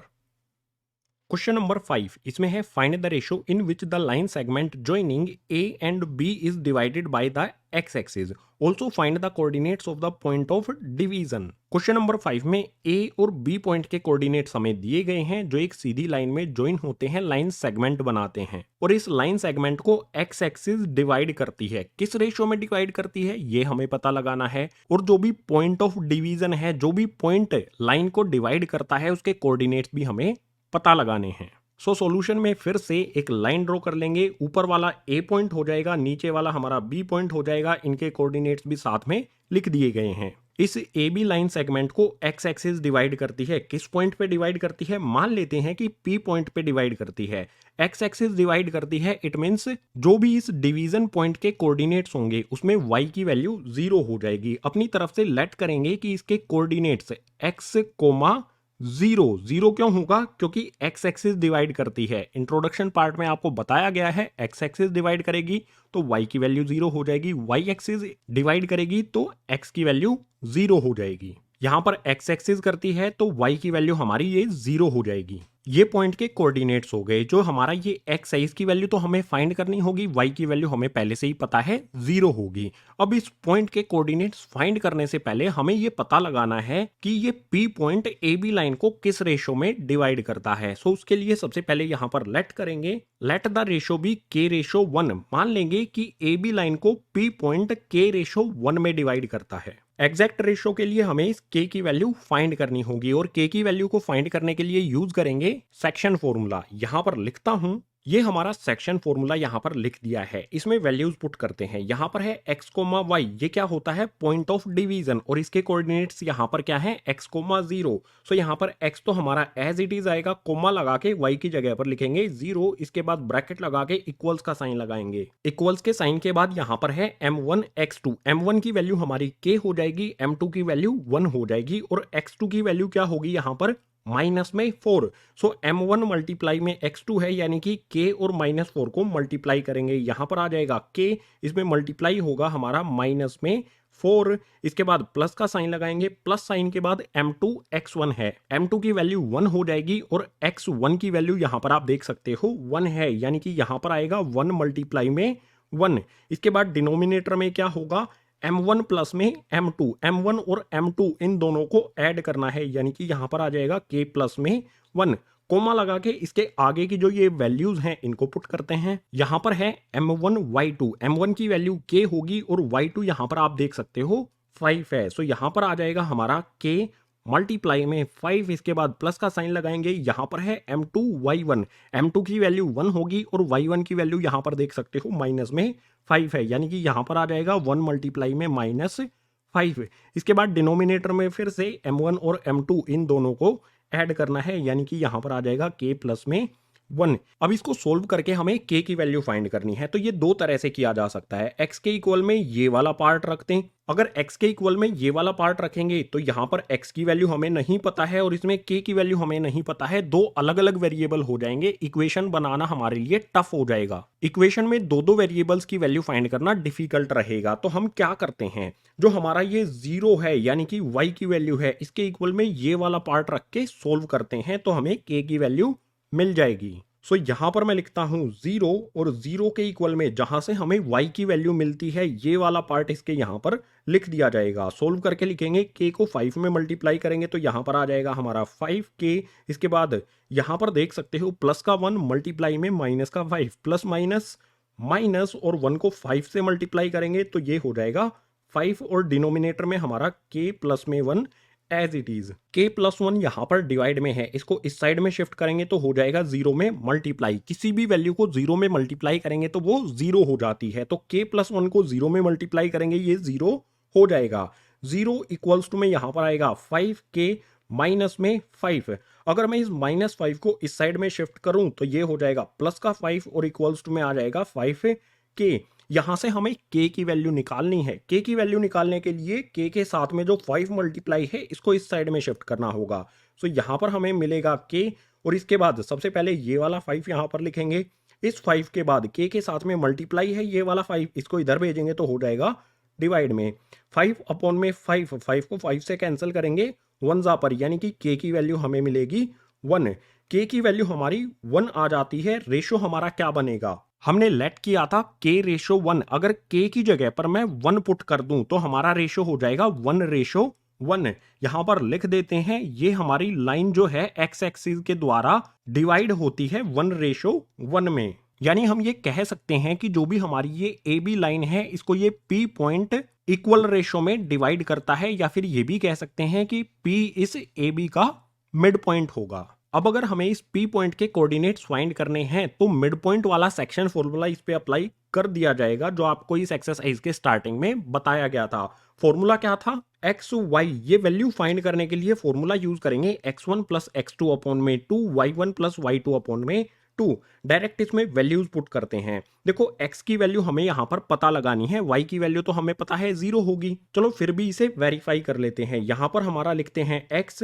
क्वेश्चन नंबर 5 इसमें है find the ratio in which the line segment joining A and B is divided by the x axis, also find the coordinates of the point of division. Question number 5 में ए और B point के coordinates हमें दिए गए हैं जो एक सीधी line में ज्वाइन होते हैं, लाइन सेगमेंट बनाते हैं, और इस लाइन सेगमेंट को एक्स एक्सिस डिवाइड करती है। किस रेशो में डिवाइड करती है ये हमें पता लगाना है, और जो भी पॉइंट ऑफ डिवीजन है, जो भी पॉइंट लाइन को डिवाइड करता है, उसके कोऑर्डिनेट्स भी हमें पता लगाने हैं। सो सॉल्यूशन में फिर से एक लाइन ड्रॉ कर लेंगे, ऊपर वाला ए पॉइंट हो जाएगा, नीचे वाला हमारा बी पॉइंट हो जाएगा, इनके कोऑर्डिनेट्स भी साथ में लिख दिए गए हैं। इस ए बी लाइन सेगमेंट को एक्स एक्सिस डिवाइड करती है। किस पॉइंट पे डिवाइड करती है? मान लेते हैं कि पी पॉइंट पे डिवाइड करती है। एक्स एक्सिस डिवाइड करती है, इट मीन्स जो भी इस डिवीजन पॉइंट के कोऑर्डिनेट्स होंगे उसमें वाई की वैल्यू 0 हो जाएगी। अपनी तरफ से लेट करेंगे कि इसके कोऑर्डिनेट्स एक्स कोमा 0 0 क्यों होगा? क्योंकि एक्स एक्सिस डिवाइड करती है। इंट्रोडक्शन पार्ट में आपको बताया गया है एक्स एक्सिस डिवाइड करेगी तो y की वैल्यू 0 हो जाएगी, y एक्सिस डिवाइड करेगी तो x की वैल्यू 0 हो जाएगी। यहां पर x एक्सिस करती है तो y की वैल्यू हमारी ये 0 हो जाएगी। ये पॉइंट के कोऑर्डिनेट्स हो गए। जो हमारा ये x है इसकी वैल्यू तो हमें फाइंड करनी होगी, y की वैल्यू हमें पहले से ही पता है 0 होगी। अब इस पॉइंट के कोऑर्डिनेट्स फाइंड करने से पहले हमें ये पता लगाना है कि ये P point A B line को किस रेशो में डिवाइड करता है। सो उसके लिए सबसे पहले यहां पर लेट करेंगे, let the ratio B K/1। मान लेंगे कि ए बी लाइन को P पॉइंट K/1 में डिवाइड करता है। एग्जैक्ट रेशो के लिए हमें इस k की वैल्यू फाइंड करनी होगी, और k की वैल्यू को फाइंड करने के लिए यूज करेंगे सेक्शन फॉर्मूला। यहां पर लिखता हूं, ये हमारा सेक्शन फॉर्मूला यहां पर लिख दिया है। इसमें वैल्यूज पुट करते हैं। यहां पर है x, y, ये क्या होता है? पॉइंट ऑफ डिवीजन, और इसके कोऑर्डिनेट्स यहां पर क्या है? x, 0। सो यहां पर x तो हमारा एज इट इज आएगा, कोमा लगा के y की जगह पर लिखेंगे 0, इसके बाद ब्रैकेट लगा के इक्वल्स का साइन लगाएंगे। इक्वल्स के साइन के बाद यहां पर है m1 x2। m1 की वैल्यू हमारी k हो जाएगी, m2 की वैल्यू 1 हो जाएगी, और x2 की वैल्यू क्या होगी यहां पर? माइनस में 4। सो m1 मल्टीप्लाई में x2 है, यानी कि k और -4 को मल्टीप्लाई करेंगे, यहां पर आ जाएगा k, इसमें मल्टीप्लाई होगा हमारा माइनस में 4, इसके बाद प्लस का साइन लगाएंगे, प्लस साइन के बाद m2 x1 है, m2 की वैल्यू 1 हो जाएगी, और x1 की वैल्यू यहां पर आप देख सकते हो 1 है, यानी कि यहां पर आएगा 1 मल्टीप्लाई में 1। इसके बाद डिनोमिनेटर में क्या होगा? m1 प्लस में m2, m1 और m2 इन दोनों को ऐड करना है, यानी कि यहां पर आ जाएगा k प्लस में 1। कोमा लगा के इसके आगे की जो ये वैल्यूज हैं इनको पुट करते हैं। यहां पर है m1 y2, m1 की वैल्यू k होगी, और y2 यहां पर आप देख सकते हो 5 है। सो यहां पर आ जाएगा हमारा k मल्टीप्लाई में 5, इसके बाद प्लस का साइन लगाएंगे, यहां पर है m2 y1, m2 की वैल्यू 1 होगी, और y1 की वैल्यू यहां पर देख सकते हो माइनस में 5 है, यानी कि यहां पर आ जाएगा 1 मल्टीप्लाई में -5। इसके बाद डिनोमिनेटर में फिर से m1 और m2 इन दोनों को ऐड करना है, यानी कि यहां पर आ जाएगा k प्लस में 1। अब इसको सोल्व करके हमें k की वैल्यू फाइंड करनी है। तो ये दो तरह से किया जा सकता है। x के इक्वल में ये वाला पार्ट रखते हैं, अगर x के इक्वल में ये वाला पार्ट रखेंगे तो यहां पर x की वैल्यू हमें नहीं पता है और इसमें k की वैल्यू हमें नहीं पता है, दो अलग अलग वेरिएबल हो जाएंगे, इक्वेशन बनाना हमारे लिए टफ हो जाएगा। इक्वेशन में दो वेरिएबल्स की वैल्यू फाइंड करना डिफिकल्ट रहेगा। तो हम क्या करते हैं, जो हमारा ये 0 है यानी कि y की वैल्यू है, इसके इक्वल में ये वाला पार्ट रख के सोल्व करते हैं, तो हमें k की वैल्यू मिल जाएगी। सो यहाँ पर मैं लिखता हूँ 0 और 0 के इक्वल में जहाँ से हमें y की वैल्यू मिलती है ये वाला पार्ट इसके यहाँ पर लिख दिया जाएगा। सोल्व करके लिखेंगे k को 5 में मल्टीप्लाई करेंगे तो यहाँ पर आ जाएगा हमारा 5k। इसके बाद यहाँ पर देख सकते हो प्लस का 1 मल्टीप्लाई में माइनस का 5, प्लस माइनस माइनस और 1 को 5 से मल्टीप्लाई करेंगे तो ये हो जाएगा 5 और डिनोमिनेटर में हमारा k प्लस में 1 as it is. k plus 1 यहाँ पर डिवाइड में है, इसको इस साइड में शिफ्ट करेंगे तो हो जाएगा 0 में मल्टीप्लाई। किसी भी वैल्यू को 0 में मल्टीप्लाई करेंगे तो वो 0 हो जाती है, तो k प्लस 1 को 0 में मल्टीप्लाई करेंगे ये 0 हो जाएगा। 0 इक्वल्स टू में यहाँ पर आएगा 5k माइनस में 5। अगर मैं इस माइनस 5 को इस साइड में शिफ्ट करूं तो ये हो जाएगा प्लस का 5 और इक्वल्स टू में आ जाएगा 5k। यहां से हमें k की वैल्यू निकालनी है। k की वैल्यू निकालने के लिए k के साथ में जो 5 मल्टीप्लाई है इसको इस साइड में शिफ्ट करना होगा। सो यहां पर हमें मिलेगा k और इसके बाद सबसे पहले ये वाला 5 यहां पर लिखेंगे। इस 5 के बाद k के साथ में मल्टीप्लाई है ये वाला 5, इसको इधर भेजेंगे तो हो जाएगा डिवाइड में 5 अपॉन में 5, 5 को 5 से कैंसिल करेंगे 1 जा पर, यानी कि k की वैल्यू हमें मिलेगी 1। k की वैल्यू हमारी 1 आ जाती है। रेशो हमारा क्या बनेगा, हमने लेट किया था k रेशो 1, अगर k की जगह पर मैं 1 पुट कर दूं तो हमारा रेशो हो जाएगा 1 रेशो 1। यहां पर लिख देते हैं ये हमारी लाइन जो है x एक्सिस के द्वारा डिवाइड होती है 1 रेशो 1 में। यानी हम ये कह सकते हैं कि जो भी हमारी ये ए बी लाइन है इसको ये P पॉइंट इक्वल रेशो में डिवाइड करता है, या फिर ये भी कह सकते हैं कि P इस ए बी का मिड पॉइंट होगा। अब अगर हमें इस P पॉइंट के कोऑर्डिनेट्स फाइंड करने हैं तो मिड पॉइंट वाला सेक्शन फॉर्मूला इस पे अप्लाई कर दिया जाएगा जो आपको इस एक्सरसाइज के स्टार्टिंग में बताया गया था। फॉर्मूला क्या था, एक्स वाई, ये वैल्यू फाइंड करने के लिए फॉर्मूला यूज करेंगे x1 प्लस x2 अपॉन में 2, y1 प्लस y2 अपॉन में 2। डायरेक्ट इसमें वैल्यूज पुट करते हैं। देखो x की वैल्यू हमें यहां पर पता लगानी है, y की वैल्यू तो हमें पता है 0 होगी। चलो फिर भी इसे वेरीफाई कर लेते हैं। यहां पर हमारा लिखते हैं x,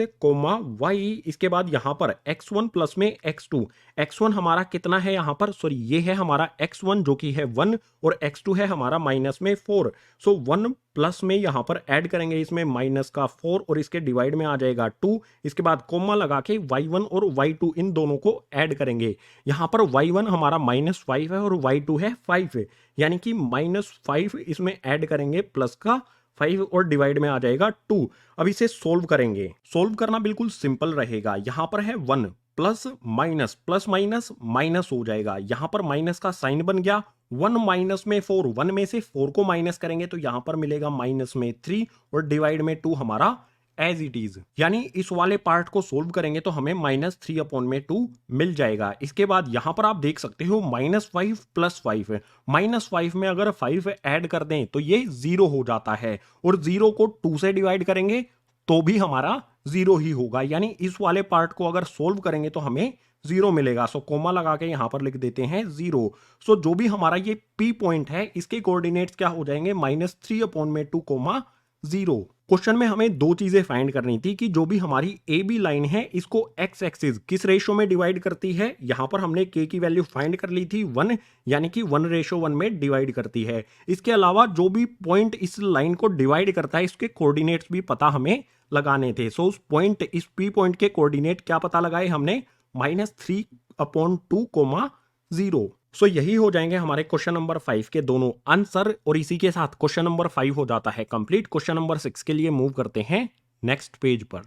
y, इसके बाद यहां पर x1 प्लस में x2। x1 हमारा कितना है यहां पर, सॉरी ये है हमारा x1 जो कि है 1 और x2 है हमारा माइनस में 4। सो 1 प्लस में यहां पर ऐड करेंगे इसमें माइनस का 4 और इसके डिवाइड में आ जाएगा 2। इसके बाद कोमा लगा के y1 और y2 इन दोनों को ऐड करेंगे। यहां पर y1 हमारा -5 है और y2 है 5, यानी कि -5 इसमें ऐड करेंगे प्लस का 5 और डिवाइड में आ जाएगा 2। अब इसे सोल्व करेंगे। सोल्व करना बिल्कुल सिंपल रहेगा। यहां पर है 1 plus minus, plus minus minus हो जाएगा, यहां पर माइनस का साइन बन गया। 1 माइनस में 4, 1 में से 4 को माइनस करेंगे तो यहां पर मिलेगा माइनस में 3 और डिवाइड में 2 हमारा एज इट इज। यानी इस वाले पार्ट को सोल्व करेंगे तो हमें -3 अपॉन में 2 मिल जाएगा। इसके बाद यहां पर आप देख सकते हो -5 प्लस 5, -5 में अगर 5 ऐड कर दें तो ये 0 हो जाता है और 0 को 2 से डिवाइड करेंगे तो भी हमारा 0 ही होगा। यानी इस वाले पार्ट को अगर सोल्व करेंगे तो हमें 0 मिलेगा। सो कोमा लगा के यहां पर लिख देते हैं 0। सो जो भी हमारा ये P पॉइंट है इसके कोऑर्डिनेट्स क्या हो जाएंगे, -3 अपॉन में 2 कोमा 0। क्वेश्चन में हमें दो चीजें फाइंड करनी थी कि जो भी हमारी ए बी लाइन है इसको एक्स एक्सिस किस रेशो में डिवाइड करती है। यहां पर हमने के की वैल्यू फाइंड कर ली थी 1, यानी कि 1:1 में डिवाइड करती है। इसके अलावा जो भी पॉइंट इस लाइन को डिवाइड करता है इसके कोऑर्डिनेट्स भी पता हमें लगाने थे। सो उस पॉइंट, इस पी पॉइंट के कोऑर्डिनेट क्या पता लगाए हमने, -3 अपॉन 2 कोमा 0। सो यही हो जाएंगे हमारे क्वेश्चन नंबर 5 के दोनों आंसर और इसी के साथ क्वेश्चन नंबर 5 हो जाता है कंप्लीट। क्वेश्चन नंबर 6 के लिए मूव करते हैं नेक्स्ट पेज पर।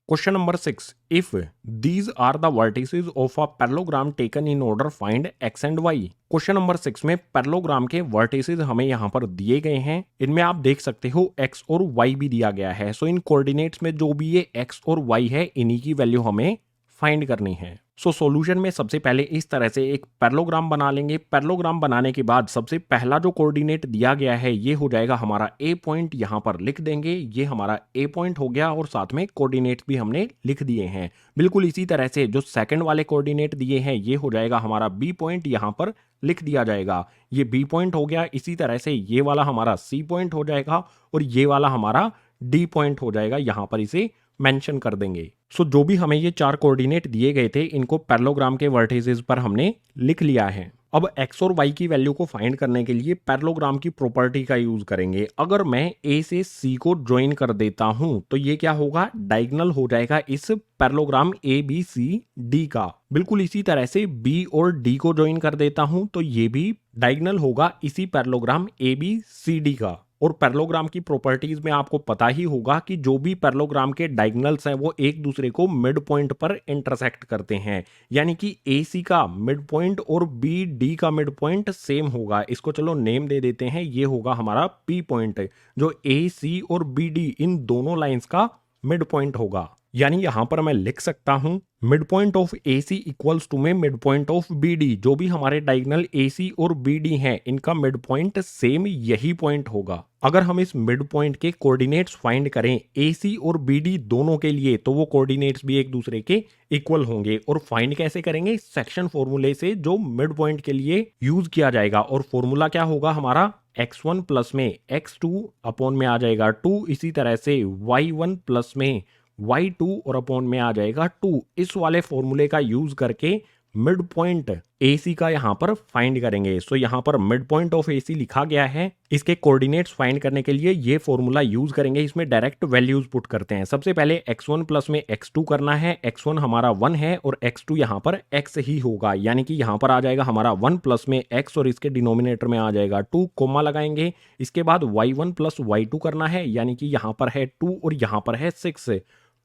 Question number 6, if these are the vertices of a parallelogram taken in order find x and y। Question number 6 में पैरेललोग्राम के वर्टिसेस हमें यहां पर दिए गए हैं। इनमें आप देख सकते हो x और y भी दिया गया है। सो इन कोऑर्डिनेट्स में जो भी ये x और y है इन्हीं की वैल्यू हमें फाइंड करनी है। सो सॉल्यूशन में सबसे पहले इस तरह से एक पैरेललोग्राम बना लेंगे। पैरेललोग्राम बनाने के बाद सबसे पहला जो कोऑर्डिनेट दिया गया है ये हो जाएगा हमारा ए पॉइंट, यहां पर लिख देंगे। ये हमारा ए पॉइंट हो गया और साथ में कोऑर्डिनेट्स भी हमने लिख दिए हैं। बिल्कुल इसी तरह से जो सेकंड वाले कोऑर्डिनेट दिए हैं ये हो जाएगा हमारा बी पॉइंट, यहां पर लिख दिया जाएगा। ये बी पॉइंट हो गया। इसी तरह से ये वाला हमारा सी पॉइंट हो जाएगा और ये वाला हमारा डी पॉइंट हो जाएगा, यहां पर इसे मेंशन कर देंगे। सो जो भी हमें ये 4 कोऑर्डिनेट दिए गए थे इनको पैरेललोग्राम के वर्टिसेस पर हमने लिख लिया है। अब x और y की वैल्यू को फाइंड करने के लिए पैरेललोग्राम की प्रॉपर्टी का यूज करेंगे। अगर मैं a से c को ज्वाइन कर देता हूं तो ये क्या होगा, डायगोनल हो जाएगा इस parallelogram a b c d का। बिल्कुल इसी तरह से b और d को ज्वाइन कर देता हूं तो ये भी डायगोनल होगा इसी parallelogram a b c d का। और पैरेललोग्राम की प्रॉपर्टीज में आपको पता ही होगा कि जो भी पैरेललोग्राम के डायगोनल्स हैं वो एक दूसरे को मिड पॉइंट पर इंटरसेक्ट करते हैं, यानी कि AC का मिड पॉइंट और BD का मिड पॉइंट सेम होगा। इसको चलो नेम दे देते हैं, ये होगा हमारा P पॉइंट, जो AC और BD इन दोनों लाइंस का मिड पॉइंट होगा। यानी यहां पर मैं लिख सकता हूं mid point of AC equals to में मिड पॉइंट ऑफ BD। जो भी हमारे डायगोनल AC और BD हैं इनका मिड पॉइंट सेम यही पॉइंट होगा। अगर हम इस मिड पॉइंट के कोऑर्डिनेट्स फाइंड करें AC और BD दोनों के लिए तो वो कोऑर्डिनेट्स भी एक दूसरे के इक्वल होंगे। और फाइंड कैसे करेंगे, सेक्शन फॉर्मूले से जो मिड पॉइंट के लिए यूज किया जाएगा। और फॉर्मूला क्या होगा हमारा, x1 प्लस में x2 अपॉन में आ जाएगा 2, इसी तरह से y1 प्लस में y2 और अपॉन में आ जाएगा 2। इस वाले फॉर्मूले का यूज करके मिड पॉइंट AC का यहां पर फाइंड करेंगे। सो यहां पर मिड पॉइंट ऑफ AC लिखा गया है। इसके कोऑर्डिनेट्स फाइंड करने के लिए ये फॉर्मूला यूज करेंगे। इसमें डायरेक्ट वैल्यूज पुट करते हैं। सबसे पहले x1 प्लस में x2 करना है। x1 हमारा 1 है और x2 यहां पर x ही होगा, यानी कि यहां पर आ जाएगा हमारा 1 प्लस में x और इसके डिनोमिनेटर में आ जाएगा 2, कोमा लगाएंगे। इसके बाद y1 प्लस y2 करना है, यानी कि यहां पर है 2 और यहां पर है 6।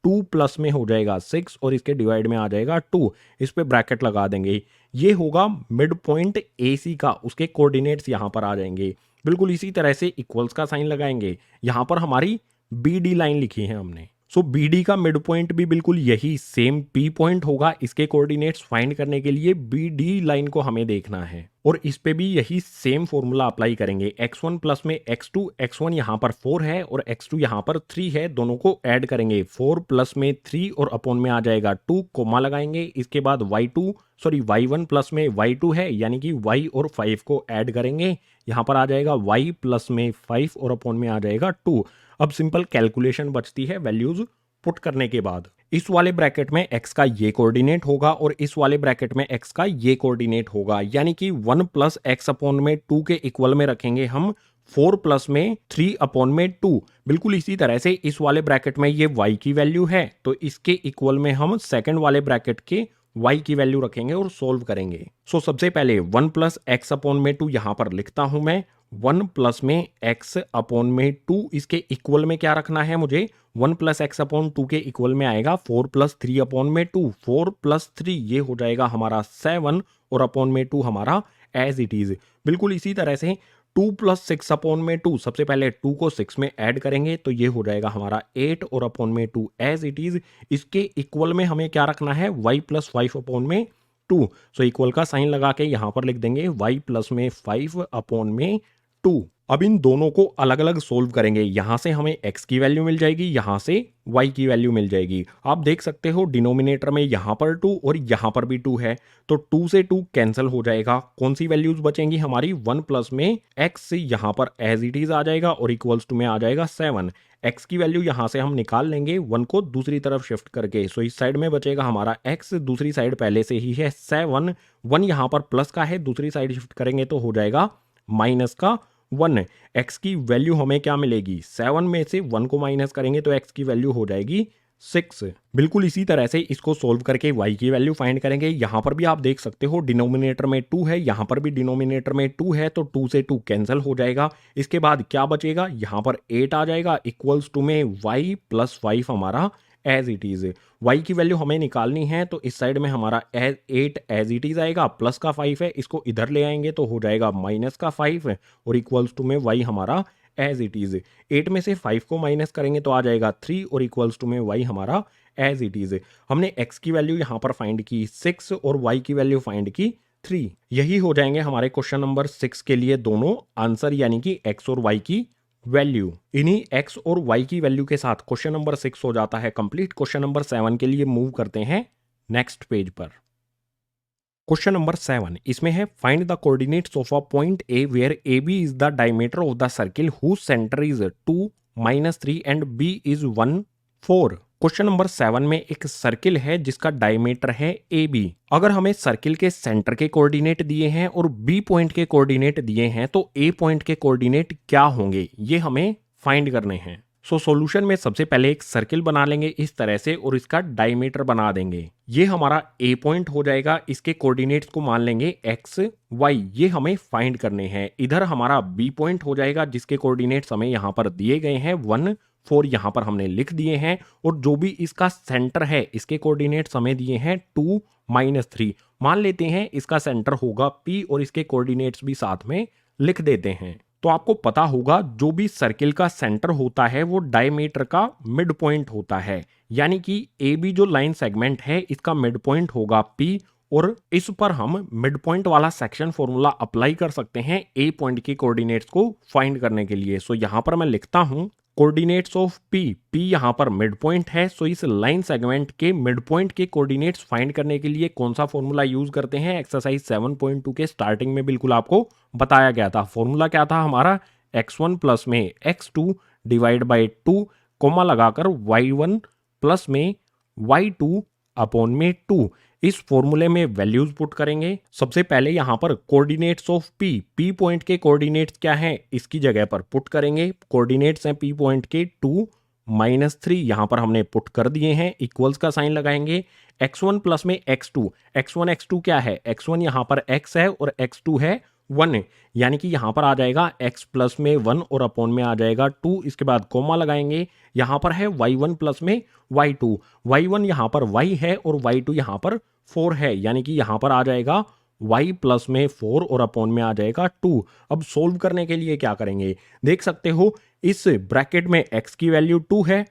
2 प्लस में हो जाएगा 6 और इसके डिवाइड में आ जाएगा 2। इस पे ब्रैकेट लगा देंगे। ये होगा मिड पॉइंट AC का, उसके कोऑर्डिनेट्स यहां पर आ जाएंगे। बिल्कुल इसी तरह से इक्वल्स का साइन लगाएंगे। यहां पर हमारी BD लाइन लिखी है हमने। सो BD का मिड पॉइंट भी बिल्कुल यही सेम P पॉइंट होगा। इसके कोऑर्डिनेट्स फाइंड करने के लिए BD लाइन को हमें देखना है और इस पे भी यही सेम फॉर्मूला अप्लाई करेंगे। x1 प्लस में x2, x1 यहां पर 4 है और x2 यहां पर 3 है, दोनों को ऐड करेंगे। 4 प्लस में 3 और अपॉन में आ जाएगा 2, कोमा लगाएंगे। इसके बाद y1 प्लस में y2 है, यानी कि y और 5 को ऐड करेंगे। यहां पर आ जाएगा y प्लस में 5 और अपॉन में आ जाएगा 2। अब सिंपल कैलकुलेशन बचती है वैल्यूज पुट करने के बाद। इस वाले ब्रैकेट में x का ये कोऑर्डिनेट होगा और इस वाले ब्रैकेट में x का ये कोऑर्डिनेट होगा, यानी कि 1 प्लस x अपॉन में 2 के इक्वल में रखेंगे हम 4 प्लस में 3 अपॉन में 2। बिल्कुल इसी तरह से इस वाले ब्रैकेट में ये y की वैल्यू है तो इसके इक्वल में हम सेकंड वाले ब्रैकेट के y की वैल्यू रखेंगे और सोल्व करेंगे। सो सबसे पहले 1 प्लस x अपॉन में 2 यहां पर लिखता हूं मैं। 1 प्लस में x अपॉन में 2, इसके इक्वल में क्या रखना है मुझे, 1 प्लस एक्स अपॉन 2 के इक्वल में आएगा 4 प्लस 3 अपॉन में 2। 4 प्लस 3 ये हो जाएगा हमारा 7 और अपॉन में 2 हमारा एज इट इज। बिल्कुल इसी तरह से 2 प्लस 6 अपॉन में 2, सबसे पहले 2 को 6 में ऐड करेंगे तो ये हो जाएगा हमारा 8 और अपॉन में 2 एज इट इज। इसके इक्वल में हमें क्या रखना है, y प्लस 5 अपॉन में 2। सो इक्वल का साइन लगा के यहां पर लिख देंगे y प्लस में 5 अपॉन में 2। अब इन दोनों को अलग अलग सोल्व करेंगे। यहां से हमें x की वैल्यू मिल जाएगी, यहां से y की वैल्यू मिल जाएगी। आप देख सकते हो डिनोमिनेटर में यहां पर 2 और यहां पर भी 2 है तो 2 से 2 कैंसिल हो जाएगा। कौन सी वैल्यूज बचेंगी हमारी, 1 प्लस में x से यहां पर एज इट इज आ जाएगा और इक्वल्स टू में आ जाएगा 7। x की वैल्यू यहां से हम निकाल लेंगे 1 को दूसरी तरफ शिफ्ट करके। सो इस साइड में बचेगा हमारा x, दूसरी साइड पहले से ही है 7। 1 यहां पर प्लस का है, दूसरी साइड शिफ्ट करेंगे तो हो जाएगा माइनस का 1। x की वैल्यू हमें क्या मिलेगी, 7 में से 1 को माइनस करेंगे तो x की वैल्यू हो जाएगी 6। बिल्कुल इसी तरह से इसको सोल्व करके y की वैल्यू फाइंड करेंगे। यहां पर भी आप देख सकते हो डिनोमिनेटर में 2 है, यहां पर भी डिनोमिनेटर में 2 है तो 2 से 2 कैंसिल हो जाएगा। इसके बाद क्या बचेगा, यहां पर 8 आ जाएगा इक्वल्स टू में y प्लस 5 हमारा एज इट इज। y की वैल्यू हमें निकालनी है तो इस साइड में हमारा 8 एज इट इज आएगा, प्लस का 5 है, इसको इधर ले आएंगे तो हो जाएगा माइनस का 5 और इक्वल्स टू में y हमारा एज इट इज। 8 में से 5 को माइनस करेंगे तो आ जाएगा 3 और इक्वल्स टू में y हमारा एज इट इज। हमने x की वैल्यू यहां पर फाइंड की 6 और y की वैल्यू फाइंड की 3। यही हो जाएंगे हमारे क्वेश्चन नंबर 6 के लिए दोनों आंसर, यानी कि x और y की वैल्यू। इन्हीं x और y की वैल्यू के साथ क्वेश्चन नंबर 6 हो जाता है कंप्लीट। क्वेश्चन नंबर 7 के लिए मूव करते हैं नेक्स्ट पेज पर। क्वेश्चन नंबर 7 इसमें है find the coordinates of a point A where AB is the diameter of the circle whose centre is 2, -3 and B is 1, 4। Question number 7 में एक circle है जिसका डायमीटर है ए बी। अगर हमें सर्किल के सेंटर के कोऑर्डिनेट दिए हैं और बी पॉइंट के कोऑर्डिनेट दिए हैं तो ए पॉइंट के कोऑर्डिनेट क्या होंगे ये हमें फाइंड करने हैं। सॉल्यूशन में सबसे पहले एक सर्किल बना लेंगे इस तरह से और इसका डायमीटर बना देंगे। ये हमारा ए पॉइंट हो जाएगा, इसके कोऑर्डिनेट्स को मान लेंगे एक्स वाई, ये हमें फाइंड करने हैं। इधर हमारा बी पॉइंट हो जाएगा जिसके कोऑर्डिनेट्स हमें यहाँ पर दिए गए हैं 1 4 यहाँ पर हमने लिख दिए हैं, और जो भी इसका सेंटर है इसके कोऑर्डिनेट्स हमें दिए हैं 2 -3। मान लेते हैं इसका सेंटर होगा P और इसके कोऑर्डिनेट्स भी साथ में लिख देते हैं। तो आपको पता होगा जो भी सर्किल का सेंटर होता है वो डायमीटर का मिड पॉइंट होता है, यानी कि ए बी जो लाइन सेगमेंट है इसका मिड पॉइंट होगा P, और इस पर हम मिड पॉइंट वाला सेक्शन फॉर्मूला अप्लाई कर सकते हैं ए पॉइंट के कोऑर्डिनेट्स को फाइंड करने के लिए। सो यहां पर मैं लिखता हूं कोऑर्डिनेट्स ऑफ P, P यहाँ पर मिड पॉइंट है। सो इस लाइन सेगमेंट के मिड पॉइंट के कोऑर्डिनेट्स फाइंड करने के लिए कौन सा फॉर्मूला यूज करते हैं, एक्सरसाइज 7.2 के स्टार्टिंग में बिल्कुल आपको बताया गया था। फॉर्मूला क्या था हमारा, x1 प्लस में x2 डिवाइड बाई 2 कोमा लगाकर y1 प्लस में y2 अपॉन में 2। इस फॉर्मूले में वैल्यूज पुट करेंगे। सबसे पहले यहां पर कोऑर्डिनेट्स ऑफ P पॉइंट के कोऑर्डिनेट्स क्या हैं इसकी जगह पर पुट करेंगे। कोऑर्डिनेट्स हैं P पॉइंट के 2 -3, यहां पर हमने पुट कर दिए हैं। इक्वल्स का साइन लगाएंगे। x1 प्लस में x2, x1 क्या है, x1 यहां पर x है और x2 है 1, यानी कि यहां पर आ जाएगा x प्लस में 1 और अपॉन में आ जाएगा 2। इसके बाद कोमा लगाएंगे। यहां पर है y1 प्लस में y2, y1 यहां पर y है और y2 यहां पर 4 है, यानी कि यहां पर आ जाएगा y प्लस में 4 और अपॉन में आ जाएगा 2। अब सोल्व करने के लिए क्या करेंगे, देख सकते हो इस ब्रैकेट में x की वैल्यू 2 है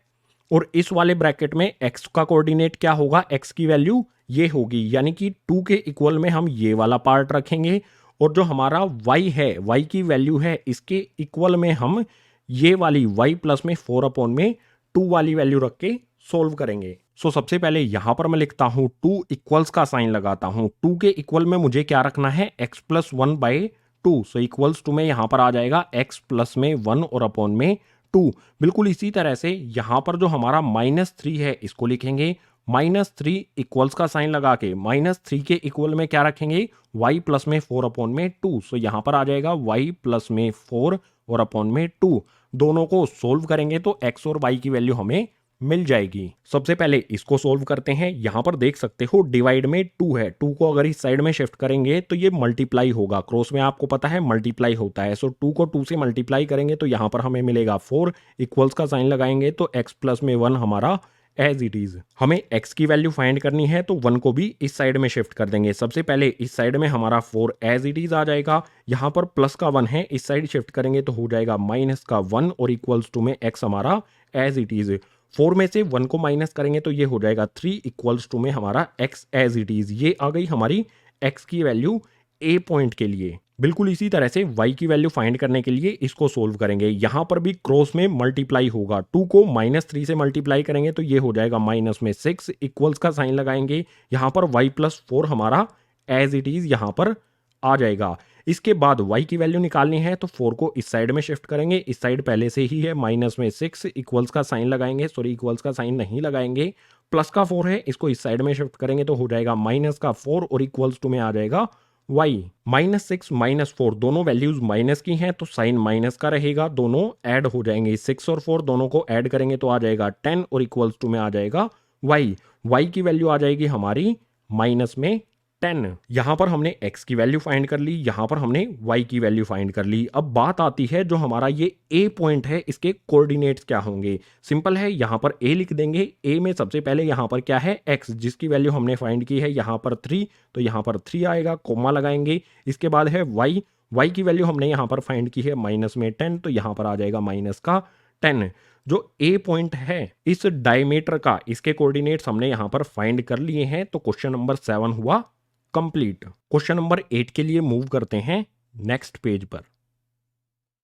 और इस वाले ब्रैकेट में x का कोऑर्डिनेट क्या होगा, x की वैल्यू ये होगी, यानी कि 2 के इक्वल में हम ये वाला पार्ट रखेंगे और जो हमारा y है, y की वैल्यू है, इसके इक्वल में हम ये वाली y प्लस में 4 अपॉन में 2 वाली वैल्यू रख के सोल्व करेंगे। सो सबसे पहले यहां पर मैं लिखता हूं 2 इक्वल्स का साइन लगाता हूं। 2 के इक्वल में मुझे क्या रखना है, x plus 1 by 2। So equals to में यहां पर आ जाएगा x प्लस में 1 और अपॉन में 2। बिल्कुल इसी तरह से यहां पर जो हमारा -3 है इसको लिखेंगे। -3 इक्वल्स का साइन लगा के -3 के इक्वल में क्या रखेंगे, y प्लस में 4 अपॉन में 2। सो यहां पर आ जाएगा y प्लस में 4 और अपॉन में 2। दोनों को सोल्व करेंगे तो x और y की वैल्यू हमें मिल जाएगी। सबसे पहले इसको सोल्व करते हैं। यहां पर देख सकते हो डिवाइड में 2 है, 2 को अगर इस साइड में शिफ्ट करेंगे तो ये मल्टीप्लाई होगा, क्रॉस में आपको पता है मल्टीप्लाई होता है। सो 2 को 2 से मल्टीप्लाई करेंगे तो यहां पर हमें मिलेगा 4। इक्वल्स का साइन लगाएंगे तो x प्लस में 1 हमारा एज इट इज। हमें x की वैल्यू फाइंड करनी है तो 1 को भी इस साइड में शिफ्ट कर देंगे। सबसे पहले इस साइड में हमारा 4 एज इट इज आ जाएगा। यहां पर प्लस का 1 है, इस साइड शिफ्ट करेंगे तो हो जाएगा माइनस का 1 और इक्वल्स टू में x हमारा एज इट इज। 4 में से 1 को माइनस करेंगे तो ये हो जाएगा 3 इक्वल्स टू में हमारा x एज इट इज। ये आ गई हमारी x की वैल्यू a पॉइंट के लिए। बिल्कुल इसी तरह से y की वैल्यू फाइंड करने के लिए इसको सोल्व करेंगे। यहां पर भी क्रॉस में मल्टीप्लाई होगा, 2 को -3 से मल्टीप्लाई करेंगे तो ये हो जाएगा माइनस में 6। इक्वल्स का साइन लगाएंगे। यहां पर y प्लस 4 हमारा एज इट इज यहां पर आ जाएगा। इसके बाद y की वैल्यू निकालनी है तो 4 को इस साइड में शिफ्ट करेंगे। इस साइड पहले से ही है माइनस में 6। इक्वल्स का साइन लगाएंगे, सॉरी इक्वल्स का साइन नहीं लगाएंगे। प्लस का 4 है, इसको इस साइड में शिफ्ट करेंगे तो हो जाएगा माइनस का 4 और इक्वल्स टू में आ जाएगा y। -6 -4 दोनों वैल्यूज माइनस की हैं तो साइन माइनस का रहेगा, दोनों ऐड हो जाएंगे। 6 और 4 दोनों को ऐड करेंगे तो आ जाएगा 10 और इक्वल्स टू में आ जाएगा y की वैल्यू आ जाएगी हमारी माइनस में 10। यहां पर हमने x की वैल्यू फाइंड कर ली, यहां पर हमने y की वैल्यू फाइंड कर ली। अब बात आती है जो हमारा ये a पॉइंट है इसके कोऑर्डिनेट्स क्या होंगे। सिंपल है, यहां पर a लिख देंगे। a में सबसे पहले यहां पर क्या है, x जिसकी वैल्यू हमने फाइंड की है यहां पर 3, तो यहां पर 3 आएगा, कोमा लगाएंगे। इसके बाद है y की वैल्यू हमने यहां पर फाइंड की है माइनस में 10, तो यहां पर आ जाएगा माइनस का 10। जो a पॉइंट है इस डायमीटर का, इसके कोऑर्डिनेट्स हमने यहां पर फाइंड कर लिए हैं। तो क्वेश्चन नंबर 7 हुआ कंप्लीट। क्वेश्चन नंबर 8 के लिए मूव करते हैं नेक्स्ट पेज पर।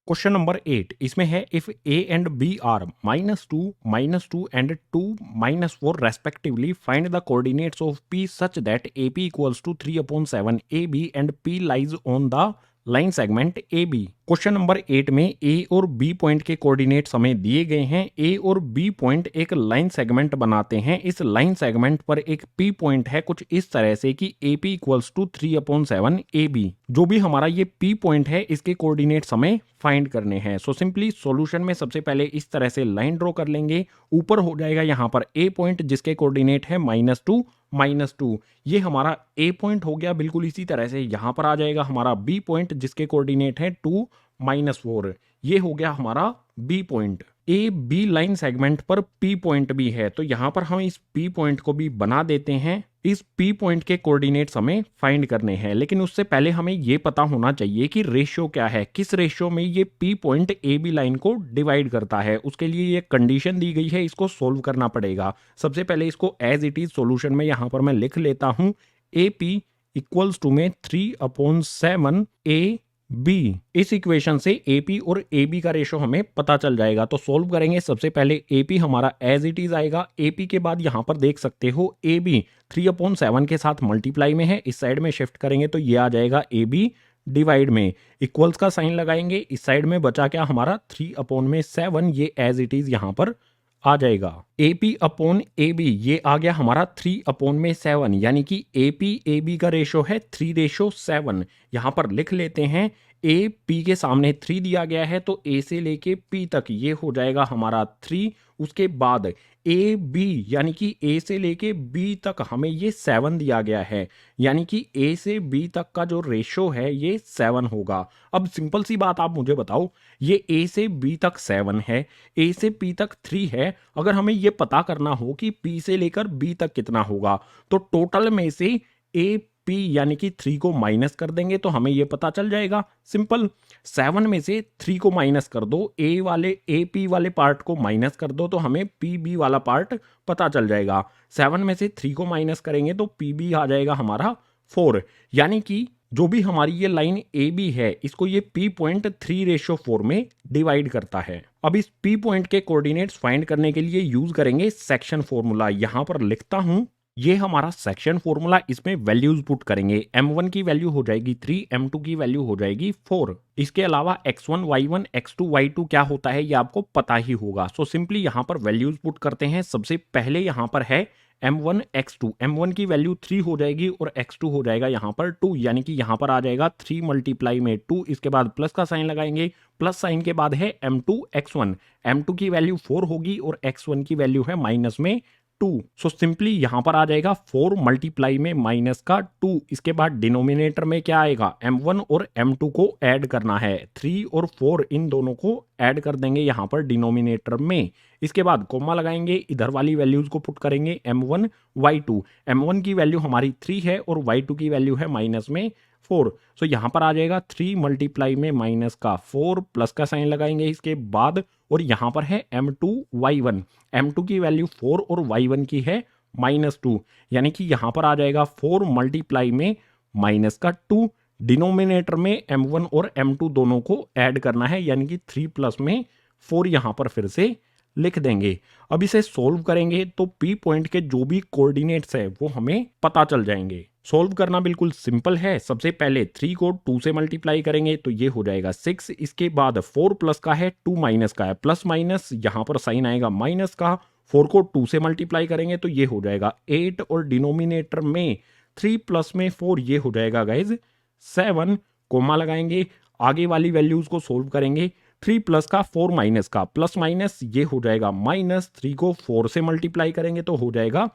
क्वेश्चन नंबर 8 इसमें है if a and b are -2 -2 and 2 -4 respectively find the coordinates of p such that ap equals to 3/7 ab and p lies on the line segment A B. Question number 8 में ए और B point के coordinates हमें दिए गए हैं। ए और B point एक line segment बनाते हैं। इस लाइन सेगमेंट पर एक पी पॉइंट है कुछ इस तरह से कि A P equals to 3/7 A B. जो भी हमारा ये पी पॉइंट है इसके कोऑर्डिनेट्स हमें फाइंड करने हैं। सो सिंपली सॉल्यूशन में सबसे पहले इस तरह से लाइन ड्रॉ कर लेंगे। ऊपर हो जाएगा यहाँ पर ए पॉइंट जिसके कोऑर्डिनेट है -2 -2। ये हमारा ए पॉइंट हो गया। बिल्कुल इसी तरह से यहाँ पर आ जाएगा हमारा बी पॉइंट जिसके कोऑर्डिनेट है 2 -4। ये हो गया हमारा B point. A B line segment पर पी पॉइंट भी है तो यहाँ पर हम इस पी पॉइंट को भी बना देते हैं। इस पी पॉइंट के कोऑर्डिनेट्स हमें फाइंड करने हैं, लेकिन उससे पहले हमें ये पता होना चाहिए कि रेशियो क्या है, किस रेशियो में ये P point A B line को डिवाइड करता है। उसके लिए ये कंडीशन दी गई है, इसको सोल्व करना पड़ेगा। सबसे पहले इसको एज इट इज सॉल्यूशन में यहाँ पर मैं लिख लेता हूँ। ए पी इक्वल्स टू में 3/7 ए बी। इस इक्वेशन से एपी और एबी का रेशो हमें पता चल जाएगा। तो सोल्व करेंगे। सबसे पहले एपी हमारा एज इट इज आएगा। एपी के बाद यहां पर देख सकते हो एबी 3/7 के साथ मल्टीप्लाई में है। इस साइड में शिफ्ट करेंगे तो ये आ जाएगा एबी डिवाइड में। इक्वल्स का साइन लगाएंगे। इस साइड में बचा क्या हमारा 3/7। ये एज इट इज यहां पर आ जाएगा। AP अपॉन AB ये आ गया हमारा 3/7, यानी कि AP AB का रेशो है 3:7। यहां पर लिख लेते हैं। A P के सामने 3 दिया गया है तो A से लेके P तक ये हो जाएगा हमारा 3। उसके बाद A B यानी कि A से लेके B तक हमें ये 7 दिया गया है, यानी कि A से B तक का जो रेशो है ये 7 होगा। अब सिंपल सी बात आप मुझे बताओ, ये A से B तक 7 है, A से P तक 3 है। अगर हमें ये पता करना हो कि P से लेकर B तक कितना होगा तो टोटल में से A P यानी कि 3 को माइनस कर देंगे तो हमें ये पता चल जाएगा। सिंपल 7 में से 3 को माइनस कर दो, A P वाले पार्ट को माइनस कर दो तो हमें P B वाला पार्ट पता चल जाएगा। 7 में से 3 को माइनस करेंगे तो P B आ जाएगा हमारा 4, यानी कि जो भी हमारी ये लाइन ए बी है इसको ये P पॉइंट 3:4 में डिवाइड करता है। अब इस P पॉइंट के कोऑर्डिनेट्स फाइंड करने के लिए यूज करेंगे सेक्शन फॉर्मूला। यहां पर लिखता हूं, ये हमारा सेक्शन फॉर्मूला। इसमें वैल्यूज पुट करेंगे। m1 की वैल्यू हो जाएगी 3, m2 की वैल्यू हो जाएगी 4। इसके अलावा x1 y1 x2 y2 क्या होता है ये आपको पता ही होगा। सो सिंपली यहां पर वैल्यूज पुट करते हैं। सबसे पहले यहां पर है m1 x2। m1 की वैल्यू 3 हो जाएगी और x2 हो जाएगा यहां पर 2, यानी कि यहां पर आ जाएगा 3 मल्टीप्लाई में 2। इसके बाद प्लस का साइन लगाएंगे। प्लस साइन के बाद है m2 x1। m2 की वैल्यू 4 होगी और x1 की वैल्यू है माइनस में 2। सो सिंपली यहां पर आ जाएगा 4 मल्टीप्लाई में माइनस का 2। इसके बाद डिनोमिनेटर में क्या आएगा, m1 और m2 को ऐड करना है। 3 और 4 इन दोनों को ऐड कर देंगे यहां पर डिनोमिनेटर में। इसके बाद कोमा लगाएंगे, इधर वाली वैल्यूज को पुट करेंगे m1 y2। m1 की वैल्यू हमारी 3 है और y2 की वैल्यू है माइनस में 4। सो यहां पर आ जाएगा 3 मल्टीप्लाई में माइनस का 4, प्लस का साइन लगाएंगे इसके बाद, और यहां पर है m2 y1। m2 की वैल्यू 4 और y1 की है -2, यानी कि यहां पर आ जाएगा 4 मल्टीप्लाई में माइनस का 2। डिनोमिनेटर में m1 और m2 दोनों को ऐड करना है, यानी कि 3 प्लस में 4 यहां पर फिर से लिख देंगे। अब इसे सोल्व करेंगे तो P पॉइंट के जो भी कोऑर्डिनेट्स है वो हमें पता चल जाएंगे। सोल्व करना बिल्कुल सिंपल है। सबसे पहले 3 को 2 से मल्टीप्लाई करेंगे तो ये हो जाएगा 6। इसके बाद 4 प्लस का है, 2 माइनस का है, प्लस माइनस यहां पर साइन आएगा माइनस का। 4 को 2 से मल्टीप्लाई करेंगे तो ये हो जाएगा 8 और डिनोमिनेटर में 3 प्लस में 4 ये हो जाएगा गाइज 7। कोमा लगाएंगे, आगे वाली वैल्यूज को सोल्व करेंगे। 3 प्लस का 4 माइनस का, प्लस माइनस ये हो जाएगा माइनस। 3 को 4 से मल्टीप्लाई करेंगे तो हो जाएगा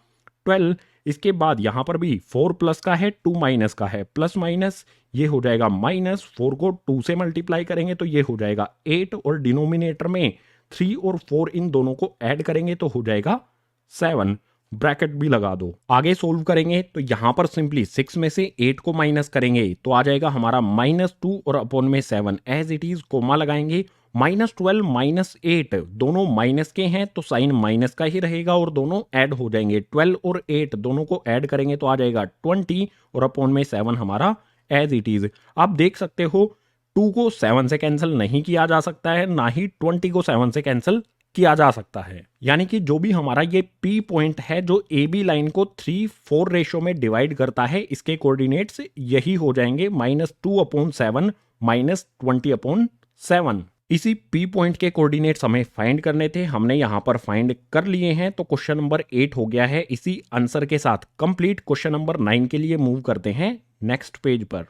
12। इसके बाद यहां पर भी 4 प्लस का है, 2 माइनस का है, प्लस माइनस ये हो जाएगा माइनस। 4 को 2 से मल्टीप्लाई करेंगे तो ये हो जाएगा 8 और डिनोमिनेटर में 3 और 4 इन दोनों को ऐड करेंगे तो हो जाएगा 7। ब्रैकेट भी लगा दो। आगे सोल्व करेंगे तो यहां पर सिंपली 6 में से 8 को माइनस करेंगे तो आ जाएगा हमारा -2 और अपॉन में 7 एज इट इज। कोमा लगाएंगे, -12 -8 दोनों माइनस के हैं तो साइन माइनस का ही रहेगा और दोनों ऐड हो जाएंगे। 12 और 8 दोनों को ऐड करेंगे तो आ जाएगा 20 और अपॉन में 7 हमारा एज इट इज। आप देख सकते हो 2 को 7 से कैंसिल नहीं किया जा सकता है, ना ही 20 को 7 से कैंसिल किया जा सकता है। यानी कि जो भी हमारा ये P पॉइंट है जो AB लाइन को 3:4 रेशो में डिवाइड करता है, इसके कोऑर्डिनेट्स यही हो जाएंगे -2/7 -20/7। इसी P पॉइंट के कोऑर्डिनेट्स हमें फाइंड करने थे, हमने यहाँ पर फाइंड कर लिए हैं। तो क्वेश्चन नंबर 8 हो गया है इसी आंसर के साथ कंप्लीट। क्वेश्चन नंबर 9 के लिए मूव करते हैं नेक्स्ट पेज पर।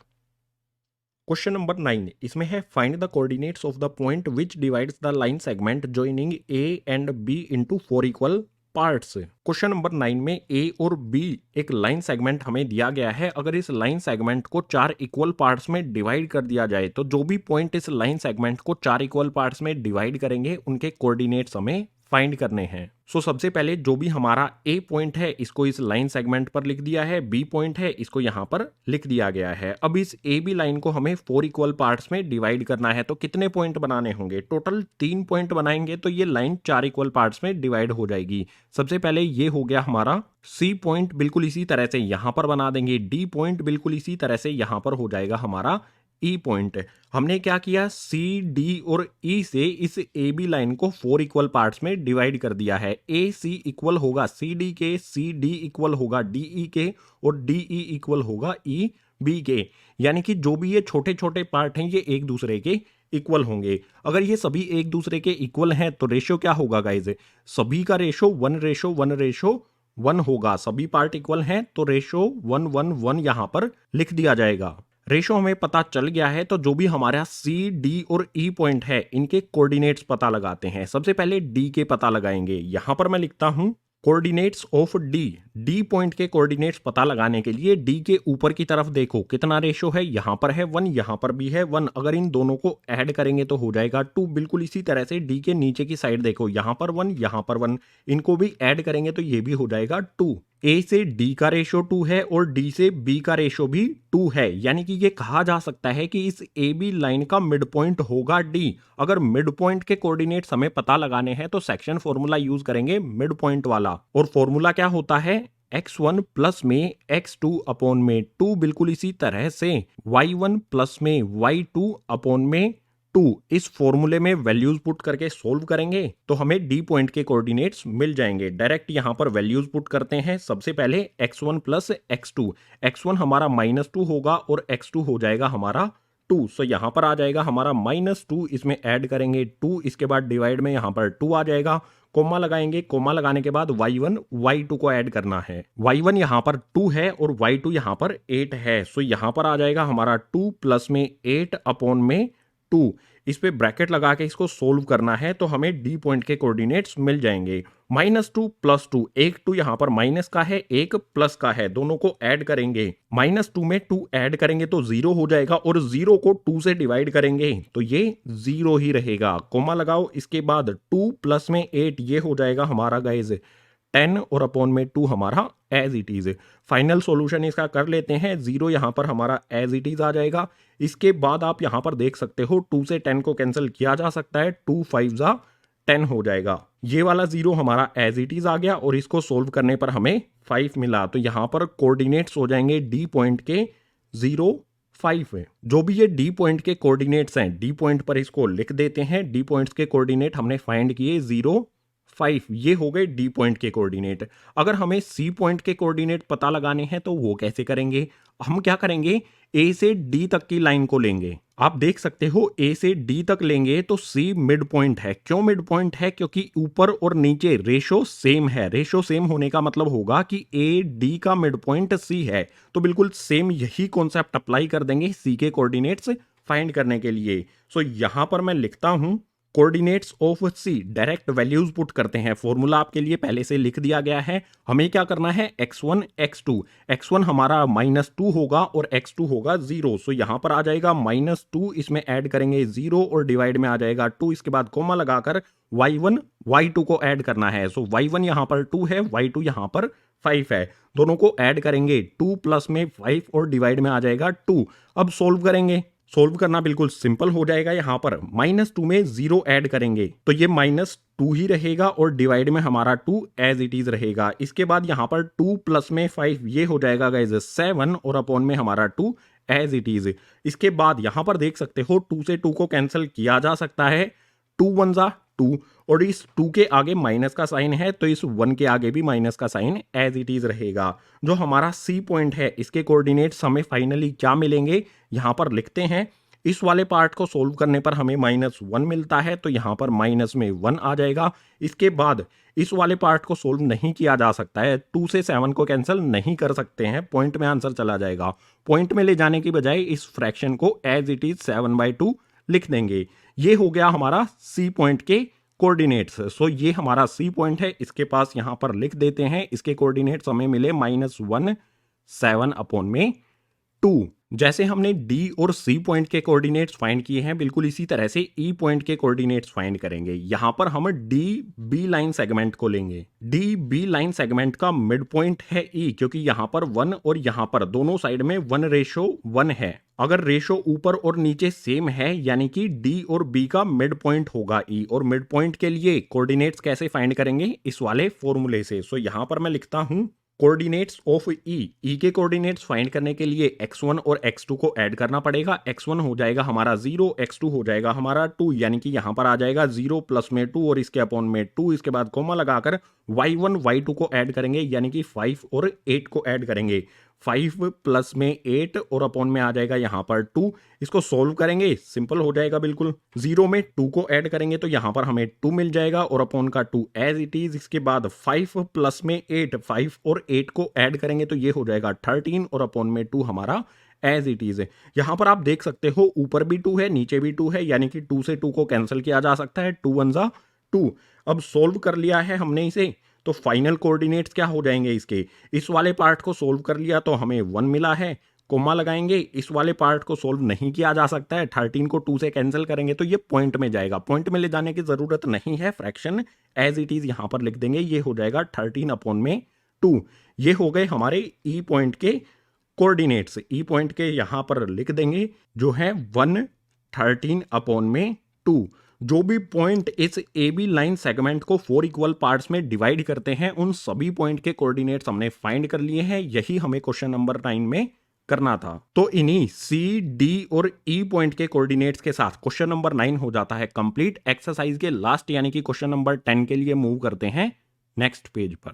क्वेश्चन नंबर 9 इसमें है find the coordinates of the point which divides the line segment joining A and B into 4 equal parts. Question number 9 में ए और बी एक लाइन सेगमेंट हमें दिया गया है। अगर इस लाइन सेगमेंट को 4 इक्वल पार्ट्स में डिवाइड कर दिया जाए तो जो भी पॉइंट इस लाइन सेगमेंट को 4 इक्वल पार्ट्स में डिवाइड करेंगे उनके कोऑर्डिनेट्स हमें फाइंड करने हैं। सो सबसे पहले जो भी हमारा ए पॉइंट है इसको इस लाइन सेगमेंट पर लिख दिया है, बी पॉइंट है इसको यहां पर लिख दिया गया है। अब इस ए बी लाइन को हमें 4 इक्वल पार्ट्स में डिवाइड करना है। तो कितने पॉइंट बनाने होंगे? टोटल 3 पॉइंट बनाएंगे तो ये लाइन 4 इक्वल पार्ट्स में डिवाइड हो जाएगी। सबसे पहले ये हो गया हमारा सी पॉइंट, बिल्कुल इसी तरह से यहां पर बना देंगे। डी पॉइंट बिल्कुल इसी तरह से यहां पर हो जाएगा हमारा ई पॉइंट। हमने क्या किया, सी डी और ई से इस ए बी लाइन को 4 इक्वल पार्ट्स में डिवाइड कर दिया है। ए सी इक्वल होगा सी डी के, सी डी इक्वल होगा डी ई के और डी ई इक्वल होगा ई बी के। यानी कि जो भी ये छोटे छोटे पार्ट हैं ये एक दूसरे के इक्वल होंगे। अगर ये सभी एक दूसरे के इक्वल हैं तो रेशियो क्या होगा गाइज? सभी का रेशियो 1:1:1 होगा। सभी पार्ट इक्वल हैं तो रेशियो 1:1:1 यहां पर लिख दिया जाएगा। रेशो हमें पता चल गया है तो जो भी हमारा सी डी और ई पॉइंट है इनके कोऑर्डिनेट्स पता लगाते हैं। सबसे पहले डी के पता लगाएंगे। यहां पर मैं लिखता हूं coordinates of D. D point के कोऑर्डिनेट्स पता लगाने के लिए डी के ऊपर की तरफ देखो कितना रेशो है, यहां पर है 1, यहां पर भी है 1। अगर इन दोनों को ऐड करेंगे तो हो जाएगा 2। बिल्कुल इसी तरह से डी के नीचे की साइड देखो, यहां पर 1, यहां पर 1, इनको भी ऐड करेंगे तो ये भी हो जाएगा 2। ए से डी का रेशो 2 है और डी से बी का रेशो भी 2 है। यानी कि ये कहा जा सकता है कि इस ए बी लाइन का मिड पॉइंट होगा डी। अगर मिड पॉइंट के कोऑर्डिनेट्स हमें पता लगाने हैं तो सेक्शन फॉर्मूला यूज करेंगे मिड पॉइंट वाला। और फॉर्मूला क्या होता है? x1 प्लस में x2 अपॉन में 2। बिल्कुल इसी तरह से y1 प्लस में y2 अपॉन में 2। इस फॉर्मूले में वैल्यूज पुट करके सोल्व करेंगे तो हमें डी पॉइंट के कोऑर्डिनेट्स मिल जाएंगे। डायरेक्ट यहां पर वैल्यूज पुट करते हैं। सबसे पहले x1 प्लस x2, x1 हमारा -2 होगा और x2 हो जाएगा हमारा 2। सो यहां पर आ जाएगा हमारा -2, इसमें ऐड करेंगे 2, इसके बाद डिवाइड में यहां पर 2 आ जाएगा। कोमा लगाएंगे, कोमा लगाने के बाद y1 y2 को ऐड करना है। y1 यहां पर 2 है और y2 यहां पर 8 है। सो यहां पर आ जाएगा हमारा 2 प्लस में 8 अपॉन में 2। इस पे ब्रैकेट लगा के इसको सोल्व करना है तो हमें डी पॉइंट के कोऑर्डिनेट्स मिल जाएंगे। -2 + 2, एक 2 यहां पर माइनस का है, एक प्लस का है, दोनों को ऐड करेंगे। -2 में 2 ऐड करेंगे तो 0 हो जाएगा और 0 को 2 से डिवाइड करेंगे तो ये 0 ही रहेगा। कोमा लगाओ, इसके बाद 2 प्लस में 8 ये हो जाएगा हमारा गाइज 10 और अपॉन में 2 हमारा as it is. Final solution इसका कर लेते हैं। 0 यहां पर हमारा एज इट इज आ जाएगा। इसके बाद आप यहां पर देख सकते हो 2 से 10 को कैंसिल किया जा सकता है, 2 5 10 हो जाएगा। ये वाला 0 हमारा एज इट इज आ गया और इसको सोल्व करने पर हमें 5 मिला। तो यहां पर कोऑर्डिनेट्स हो जाएंगे डी पॉइंट के 0 5 है। जो भी ये डी पॉइंट के कोऑर्डिनेट्स हैं डी पॉइंट पर इसको लिख देते हैं। डी पॉइंट्स के कोऑर्डिनेट हमने फाइंड किए 0 5, ये हो गए डी पॉइंट के कोऑर्डिनेट। अगर हमें सी पॉइंट के कोऑर्डिनेट पता लगाने हैं तो वो कैसे करेंगे? हम क्या करेंगे, ए से डी तक की लाइन को लेंगे। आप देख सकते हो ए से डी तक लेंगे तो सी मिड पॉइंट है। क्यों मिड पॉइंट है? क्योंकि ऊपर और नीचे रेशो सेम है। रेशो सेम होने का मतलब होगा कि ए डी का मिड पॉइंट सी है। तो बिल्कुल सेम यही कॉन्सेप्ट अप्लाई कर देंगे सी के कोऑर्डिनेट्स फाइंड करने के लिए। सो यहां पर मैं लिखता हूं coordinates of C, direct values put करते हैं। फॉर्मूला आपके लिए पहले से लिख दिया गया है। हमें क्या करना है, x1 x2। x1 हमारा -2 होगा और x2 होगा 0। सो यहां पर आ जाएगा -2, इसमें ऐड करेंगे 0 और डिवाइड में आ जाएगा 2। इसके बाद कोमा लगाकर y1 y2 को ऐड करना है। सो y1 यहां पर 2 है, y2 यहां पर 5 है। दोनों को ऐड करेंगे 2 प्लस में 5 और डिवाइड में आ जाएगा 2। अब सोल्व करेंगे। सोल्व करना बिल्कुल सिंपल हो जाएगा। यहां पर -2 में 0 ऐड करेंगे तो ये -2 ही रहेगा और डिवाइड में हमारा 2 एज इट इज रहेगा। इसके बाद यहां पर 2 प्लस में 5 ये हो जाएगा गाइज 7 और अपॉन में हमारा 2 एज इट इज। इसके बाद यहां पर देख सकते हो 2 से 2 को कैंसिल किया जा सकता है। 2 1 2 और इस 2 के आगे माइनस का साइन है तो इस 1 के आगे भी माइनस का साइन एज इट इज रहेगा। जो हमारा सी पॉइंट है इसके कोऑर्डिनेट्स हमें फाइनली क्या मिलेंगे, यहां पर लिखते हैं इस वाले पार्ट को सोल्व करने पर हमें -1 मिलता है, तो यहाँ पर माइनस में 1 आ जाएगा। इसके बाद इस वाले पार्ट को सोल्व नहीं किया जा सकता है, 2 से 7 को कैंसिल नहीं कर सकते हैं, पॉइंट में आंसर चला जाएगा। पॉइंट में ले जाने की बजाय इस फ्रैक्शन को एज इट इज 7/2 लिख देंगे। ये हो गया हमारा सी पॉइंट के कोऑर्डिनेट्स। सो ये हमारा सी पॉइंट है, इसके पास यहां पर लिख देते हैं। इसके कोऑर्डिनेट्स हमें मिले -1 7/2। जैसे हमने डी और सी पॉइंट के कोऑर्डिनेट्स फाइंड किए हैं, बिल्कुल इसी तरह से ई पॉइंट के कोऑर्डिनेट्स फाइंड करेंगे। यहां पर हम डी बी लाइन सेगमेंट को लेंगे। डी बी लाइन सेगमेंट का मिड पॉइंट है ई, क्योंकि यहां पर 1 और यहां पर दोनों साइड में 1:1 है। अगर रेशो ऊपर और नीचे सेम है, यानी कि डी और बी का मिड पॉइंट होगा ई। और मिड पॉइंट के लिए कोऑर्डिनेट्स कैसे फाइंड करेंगे? इस वाले फॉर्मूले से। सो यहां पर मैं लिखता हूं कोऑर्डिनेट्स ऑफ ई के कोऑर्डिनेट्स फाइंड करने के लिए x1 और x2 को ऐड करना पड़ेगा। x1 हो जाएगा हमारा 0, x2 हो जाएगा हमारा 2, यानी कि यहां पर आ जाएगा 0 प्लस में 2 और इसके अपॉन में 2। इसके बाद कोमा लगाकर y1 y2 को ऐड करेंगे, यानी कि 5 और 8 को ऐड करेंगे। 5 प्लस में 8 और अपॉन में आ जाएगा यहां पर 2। इसको सोल्व करेंगे, सिंपल हो जाएगा बिल्कुल। 0 में 2 को ऐड करेंगे तो यहां पर हमें 2 मिल जाएगा और अपॉन का 2 एज इट इज। इसके बाद 5 प्लस में 8, 5 और 8 को ऐड करेंगे तो ये हो जाएगा 13 और अपॉन में 2 हमारा एज इट इज है। यहां पर आप देख सकते हो ऊपर भी 2 है, नीचे भी 2 है, यानी कि 2 से 2 को कैंसिल किया जा सकता है। 2 1 जा 2। अब सोल्व कर लिया है हमने इसे, तो फाइनल कोऑर्डिनेट्स क्या हो जाएंगे इसके? इस वाले पार्ट को सोल्व कर लिया तो हमें 1 मिला है, कोमा लगाएंगे। इस वाले पार्ट को सोल्व नहीं किया जा सकता है, 13 को 2 से कैंसिल करेंगे तो ये पॉइंट में जाएगा। पॉइंट में ले जाने की जरूरत नहीं है, फ्रैक्शन एज इट इज यहां पर लिख देंगे। ये हो जाएगा 13/2। ये हो गए हमारे ई पॉइंट के कोऑर्डिनेट्स। ई पॉइंट के यहां पर लिख देंगे जो है 1/13/2। जो भी पॉइंट इस ए बी लाइन सेगमेंट को 4 इक्वल पार्ट्स में डिवाइड करते हैं, उन सभी पॉइंट के कोऑर्डिनेट्स हमने फाइंड कर लिए हैं। यही हमें क्वेश्चन नंबर 9 में करना था। तो इन्हीं सी, डी और ई पॉइंट के कोऑर्डिनेट्स के साथ क्वेश्चन नंबर 9 हो जाता है कंप्लीट। एक्सरसाइज के लास्ट यानी कि क्वेश्चन नंबर 10 के लिए मूव करते हैं नेक्स्ट पेज पर।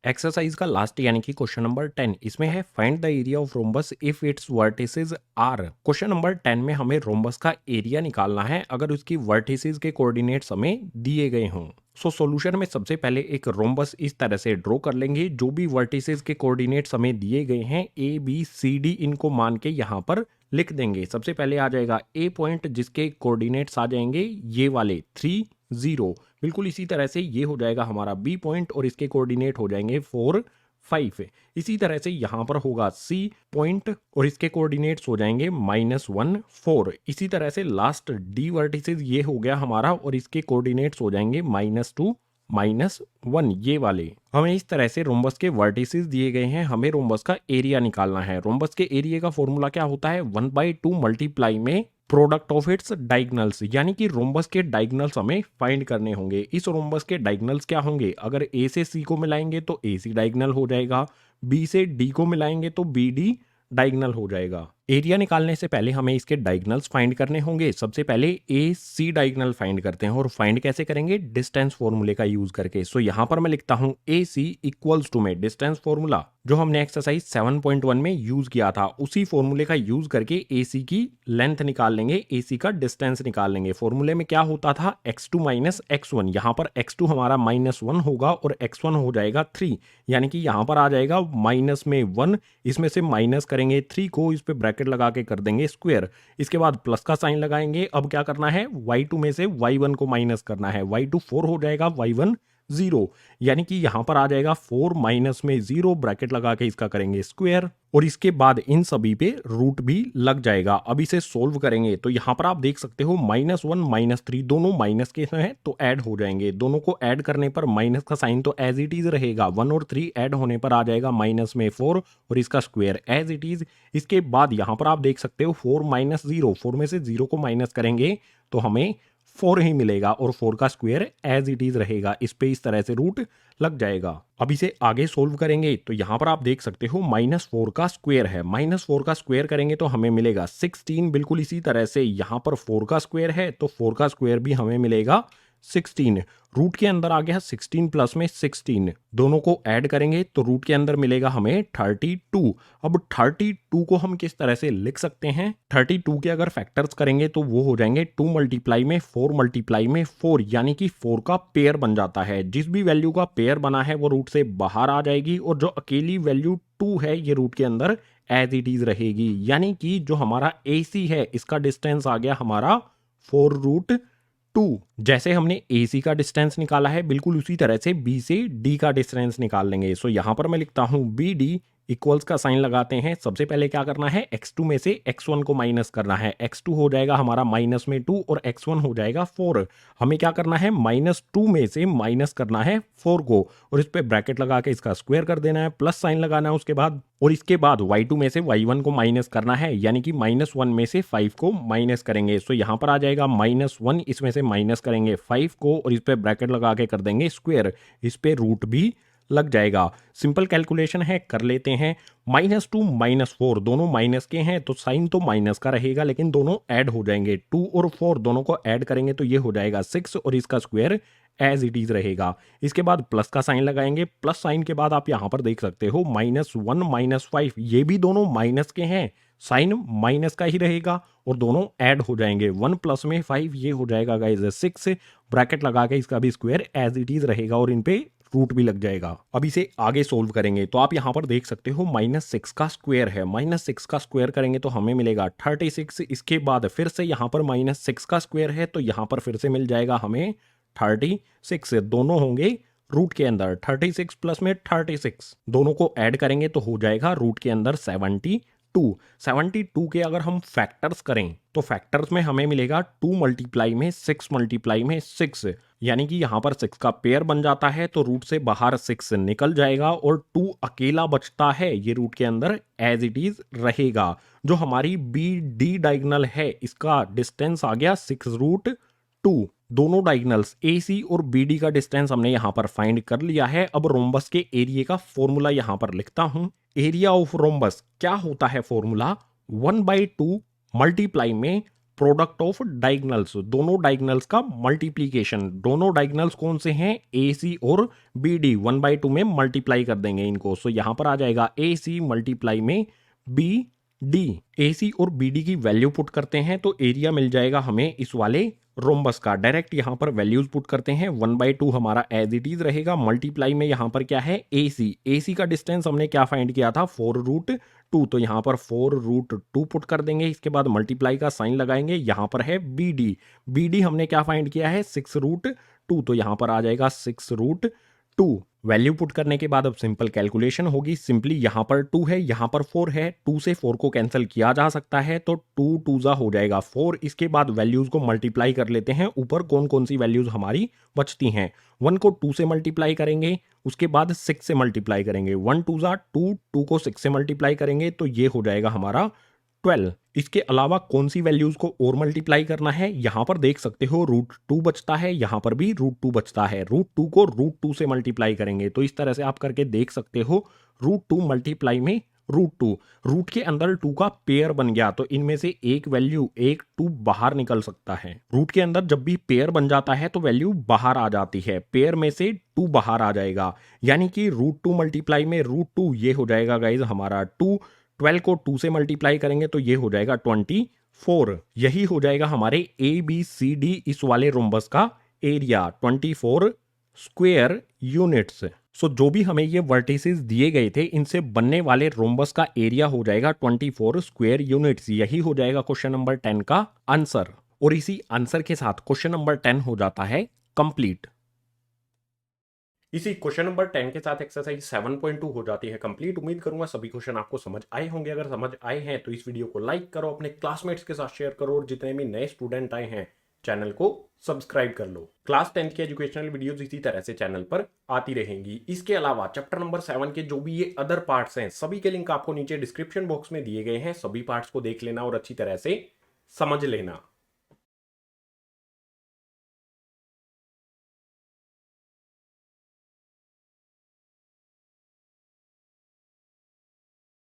एक्सरसाइज का लास्ट यानी कि क्वेश्चन नंबर 10, इसमें है find the area of rhombus if its vertices are. Question number 10 में हमें रोम्बस का एरिया निकालना है अगर उसकी वर्टिसेस के कोऑर्डिनेट्स हमें दिए गए हों। सो सॉल्यूशन में सबसे पहले एक रोम्बस इस तरह से ड्रॉ कर लेंगे। जो भी वर्टिसेस के कोऑर्डिनेट्स हमें दिए गए हैं ए बी सी डी, इनको मान के यहाँ पर लिख देंगे। सबसे पहले आ जाएगा ए पॉइंट, जिसके कोऑर्डिनेट्स आ जाएंगे ये वाले 3 0। बिल्कुल इसी तरह से ये हो जाएगा हमारा बी पॉइंट और इसके कोऑर्डिनेट हो जाएंगे 4 5। इसी तरह से यहां पर होगा सी पॉइंट और इसके कोऑर्डिनेट्स हो जाएंगे -1 4। इसी तरह से लास्ट डी वर्टिसेस ये हो गया हमारा और इसके कोऑर्डिनेट्स हो जाएंगे -2 -1। ये वाले हमें इस तरह से रोम्बस के वर्टिसेस दिए गए हैं। हमें रोम्बस का एरिया निकालना है। रोम्बस के एरिया का फॉर्मूला क्या होता है? 1/2 मल्टीप्लाई में प्रोडक्ट ऑफ इट्स डायगनल्स, यानी कि रोम्बस के डायगनल्स हमें फाइंड करने होंगे। इस रोम्बस के डायगनल्स क्या होंगे? अगर ए से सी को मिलाएंगे तो ए सी डायगनल हो जाएगा, बी से डी को मिलाएंगे तो बी डी डायगनल हो जाएगा। एरिया निकालने से पहले हमें इसके डायगनल्स फाइंड करने होंगे। सबसे पहले ए सी डायगनल फाइंड करते हैं और फाइंड कैसे करेंगे? डिस्टेंस फॉर्मूले का यूज करके। सो यहां पर मैं लिखता हूं ए सी इक्वल्स टू में डिस्टेंस फॉर्मूला जो हमने एक्सरसाइज 7.1 में यूज किया था, उसी फॉर्मूले का यूज करके ए सी की लेंथ निकाल लेंगे, ए सी का डिस्टेंस निकाल लेंगे। फॉर्मूले में क्या होता था? x2 minus x1। यहां पर x2 हमारा -1 होगा और x1 हो जाएगा 3, यानी कि यहां पर आ जाएगा माइनस में 1, इसमें से माइनस करेंगे 3 को, इस पे ब्रैकेट लगा के कर देंगे स्क्वायर। इसके बाद प्लस का साइन लगाएंगे। अब क्या करना है? y2 में से y1 को माइनस करना है। y2 4 हो जाएगा, y1 0, यानी कि यहां पर आ जाएगा 4 माइनस में 0, ब्रैकेट लगा के इसका करेंगे स्क्वायर और इसके बाद इन सभी पे रूट भी लग जाएगा। अब इसे सोल्व करेंगे तो यहां पर आप देख सकते हो -1 -3 दोनों माइनस के हैं तो ऐड हो जाएंगे। दोनों को ऐड करने पर माइनस का साइन तो एज इट इज रहेगा। 1 और 3 ऐड होने पर आ जाएगा माइनस में 4 और इसका स्क्वायर एज इट इज। इसके बाद यहां पर आप देख सकते हो 4 - 0, 4 में से 0 को माइनस करेंगे तो हमें 4 ही मिलेगा और 4 का स्क्वायर एज इट इज रहेगा। इस पे इस तरह से रूट लग जाएगा। अब इसे आगे सोल्व करेंगे तो यहां पर आप देख सकते हो -4 का स्क्वायर है। -4 का स्क्वायर करेंगे तो हमें मिलेगा 16। बिल्कुल इसी तरह से यहां पर 4 का स्क्वायर है तो 4 का स्क्वायर भी हमें मिलेगा 16। रूट के अंदर आ गया 16 प्लस में 16, दोनों को ऐड करेंगे तो रूट के अंदर मिलेगा हमें 32। अब 32 को हम किस तरह से लिख सकते हैं? 32 के अगर फैक्टर्स करेंगे तो वो हो जाएंगे 2 मल्टीप्लाई में 4 मल्टीप्लाई में 4, यानी कि 4 का पेयर बन जाता है। जिस भी वैल्यू का पेयर बना है वो रूट से बाहर आ जाएगी और जो अकेली वैल्यू 2 है ये रूट के अंदर एज इट इज रहेगी, यानी कि जो हमारा AC है इसका डिस्टेंस आ गया हमारा 4√2। जैसे हमने AC का डिस्टेंस निकाला है बिल्कुल उसी तरह से B से D का डिस्टेंस निकाल लेंगे। सो यहां पर मैं लिखता हूं BD इक्वल्स का साइन लगाते हैं। सबसे पहले क्या करना है, x2 में से x1 को माइनस करना है। x2 हो जाएगा हमारा माइनस में 2 और x1 हो जाएगा 4। हमें क्या करना है, -2 में से माइनस करना है 4 को और इस पे ब्रैकेट लगा के इसका स्क्वायर कर देना है, प्लस साइन लगाना है उसके बाद, और इसके बाद y2 में से y1 को माइनस करना है, यानी कि -1 में से 5 को माइनस करेंगे। सो यहां पर आ जाएगा -1, इसमें से माइनस करेंगे 5 को और इस पे ब्रैकेट लगा के कर देंगे स्क्वायर, इस पे रूट भी लग जाएगा। सिंपल कैलकुलेशन है, कर लेते हैं। -2 -4 दोनों माइनस के हैं तो साइन तो माइनस का रहेगा, लेकिन दोनों ऐड हो जाएंगे। 2 और 4 दोनों को ऐड करेंगे तो ये हो जाएगा 6 और इसका स्क्वायर एज इट इज रहेगा। इसके बाद प्लस का साइन लगाएंगे, प्लस साइन के बाद आप यहां पर देख सकते हो -1 -5 ये भी दोनों माइनस के हैं, साइन माइनस का ही रहेगा और दोनों ऐड हो जाएंगे। 1 प्लस में 5 ये हो जाएगा गाइस 6, ब्रैकेट लगा के इसका भी स्क्वायर एज इट इज रहेगा और इन पे रूट भी लग जाएगा। अब इसे आगे सोल्व करेंगे तो आप यहां पर देख सकते हो -6 का स्क्वायर है, -6 का स्क्वायर करेंगे तो हमें मिलेगा 36। इसके बाद फिर से यहां पर -6 का स्क्वायर है तो यहां पर फिर से मिल जाएगा हमें 36, दोनों होंगे रूट के अंदर। 36 प्लस में 36 दोनों को ऐड करेंगे तो हो जाएगा रूट के अंदर 72 के अगर हम फैक्टर्स करें तो फैक्टर्स में हमें मिलेगा 2 मल्टीप्लाई में 6 मल्टीप्लाई में 6, यानी कि यहां पर 6 का पेयर बन जाता है तो रूट से बाहर 6 निकल जाएगा और 2 अकेला बचता है, ये रूट के अंदर एज इट इज रहेगा। जो हमारी BD डायगोनल है इसका डिस्टेंस आ गया 6√2। दोनों डायगोनल्स AC और BD का डिस्टेंस हमने यहां पर फाइंड कर लिया है। अब रोम्बस के एरिया का फॉर्मूला यहां पर लिखता हूं। एरिया ऑफ रोम्बस क्या होता है फॉर्मूला, 1/2 मल्टीप्लाई में प्रोडक्ट ऑफ डायगोनल्स, दोनों डायगोनल्स का मल्टीप्लीकेशन। दोनों डायगोनल्स कौन से हैं, AC और BD, 1/2 में मल्टीप्लाई कर देंगे इनको। सो यहां पर आ जाएगा AC मल्टीप्लाई में BD। AC और BD की वैल्यू पुट करते हैं तो एरिया मिल जाएगा हमें इस वाले रोम्बस का। डायरेक्ट यहां पर वैल्यूज पुट करते हैं, 1/2 हमारा एज इट इज रहेगा, मल्टीप्लाई में यहां पर क्या है AC का डिस्टेंस हमने क्या फाइंड किया था 4√2, तो यहां पर 4√2 पुट कर देंगे। इसके बाद मल्टीप्लाई का साइन लगाएंगे, यहां पर है BD हमने क्या फाइंड किया है 6√2, तो यहां पर आ जाएगा 6√2। वैल्यू पुट करने के बाद अब सिंपल कैलकुलेशन होगी। सिंपली यहां पर 2 है, यहां पर 4 है, 2 से 4 को कैंसिल किया जा सकता है तो 2 2 हो जाएगा 4। इसके बाद वैल्यूज को मल्टीप्लाई कर लेते हैं, ऊपर कौन कौन सी वैल्यूज हमारी बचती हैं। 1 को 2 से मल्टीप्लाई करेंगे, उसके बाद 6 से मल्टीप्लाई करेंगे, 1 2 2, 2 को 6 से मल्टीप्लाई करेंगे तो ये हो जाएगा हमारा 12। इसके अलावा कौन सी वैल्यूज को और मल्टीप्लाई करना है, यहां पर देख सकते हो √2 बचता है, यहां पर भी √2 बचता है। √2 को √2 से मल्टीप्लाई करेंगे तो इस तरह से आप करके देख सकते हो, √2 मल्टीप्लाई में √2, रूट के अंदर 2 का पेयर बन गया तो इनमें से एक वैल्यू 2 बाहर निकल सकता है। रूट के अंदर जब भी पेयर बन जाता है तो वैल्यू बाहर आ जाती है, पेयर में से 2 बाहर आ जाएगा, यानी कि √2 मल्टीप्लाई में √2 ये हो जाएगा गाइज हमारा 2। 12 को 2 से मल्टीप्लाई करेंगे तो ये हो जाएगा 24। यही हो जाएगा हमारे ABCD इस वाले रोम्बस का एरिया, 24 स्क्वायर यूनिट्स। सो जो भी हमें ये वर्टिसेस दिए गए थे इनसे बनने वाले रोम्बस का एरिया हो जाएगा 24 स्क्वायर यूनिट्स। यही हो जाएगा क्वेश्चन नंबर 10 का आंसर। और इसी आंसर के साथ क्वेश्चन नंबर 10 हो जाता है कंप्लीट। इसी क्वेश्चन नंबर 10 के साथ एक्सरसाइज 7.2 हो जाती है कंप्लीट। उम्मीद करूंगा सभी क्वेश्चन आपको समझ आए होंगे। अगर समझ आए हैं तो इस वीडियो को लाइक करो, अपने क्लासमेट्स के साथ शेयर करो और जितने भी नए स्टूडेंट आए हैं चैनल को सब्सक्राइब कर लो। क्लास 10 की एजुकेशनल वीडियोस इसी तरह से चैनल पर आती रहेंगी। इसके अलावा चैप्टर नंबर 7 के जो भी ये अदर पार्ट्स हैं सभी के लिंक आपको नीचे डिस्क्रिप्शन बॉक्स में दिए गए हैं, सभी पार्ट्स को देख लेना और अच्छी तरह से समझ लेना।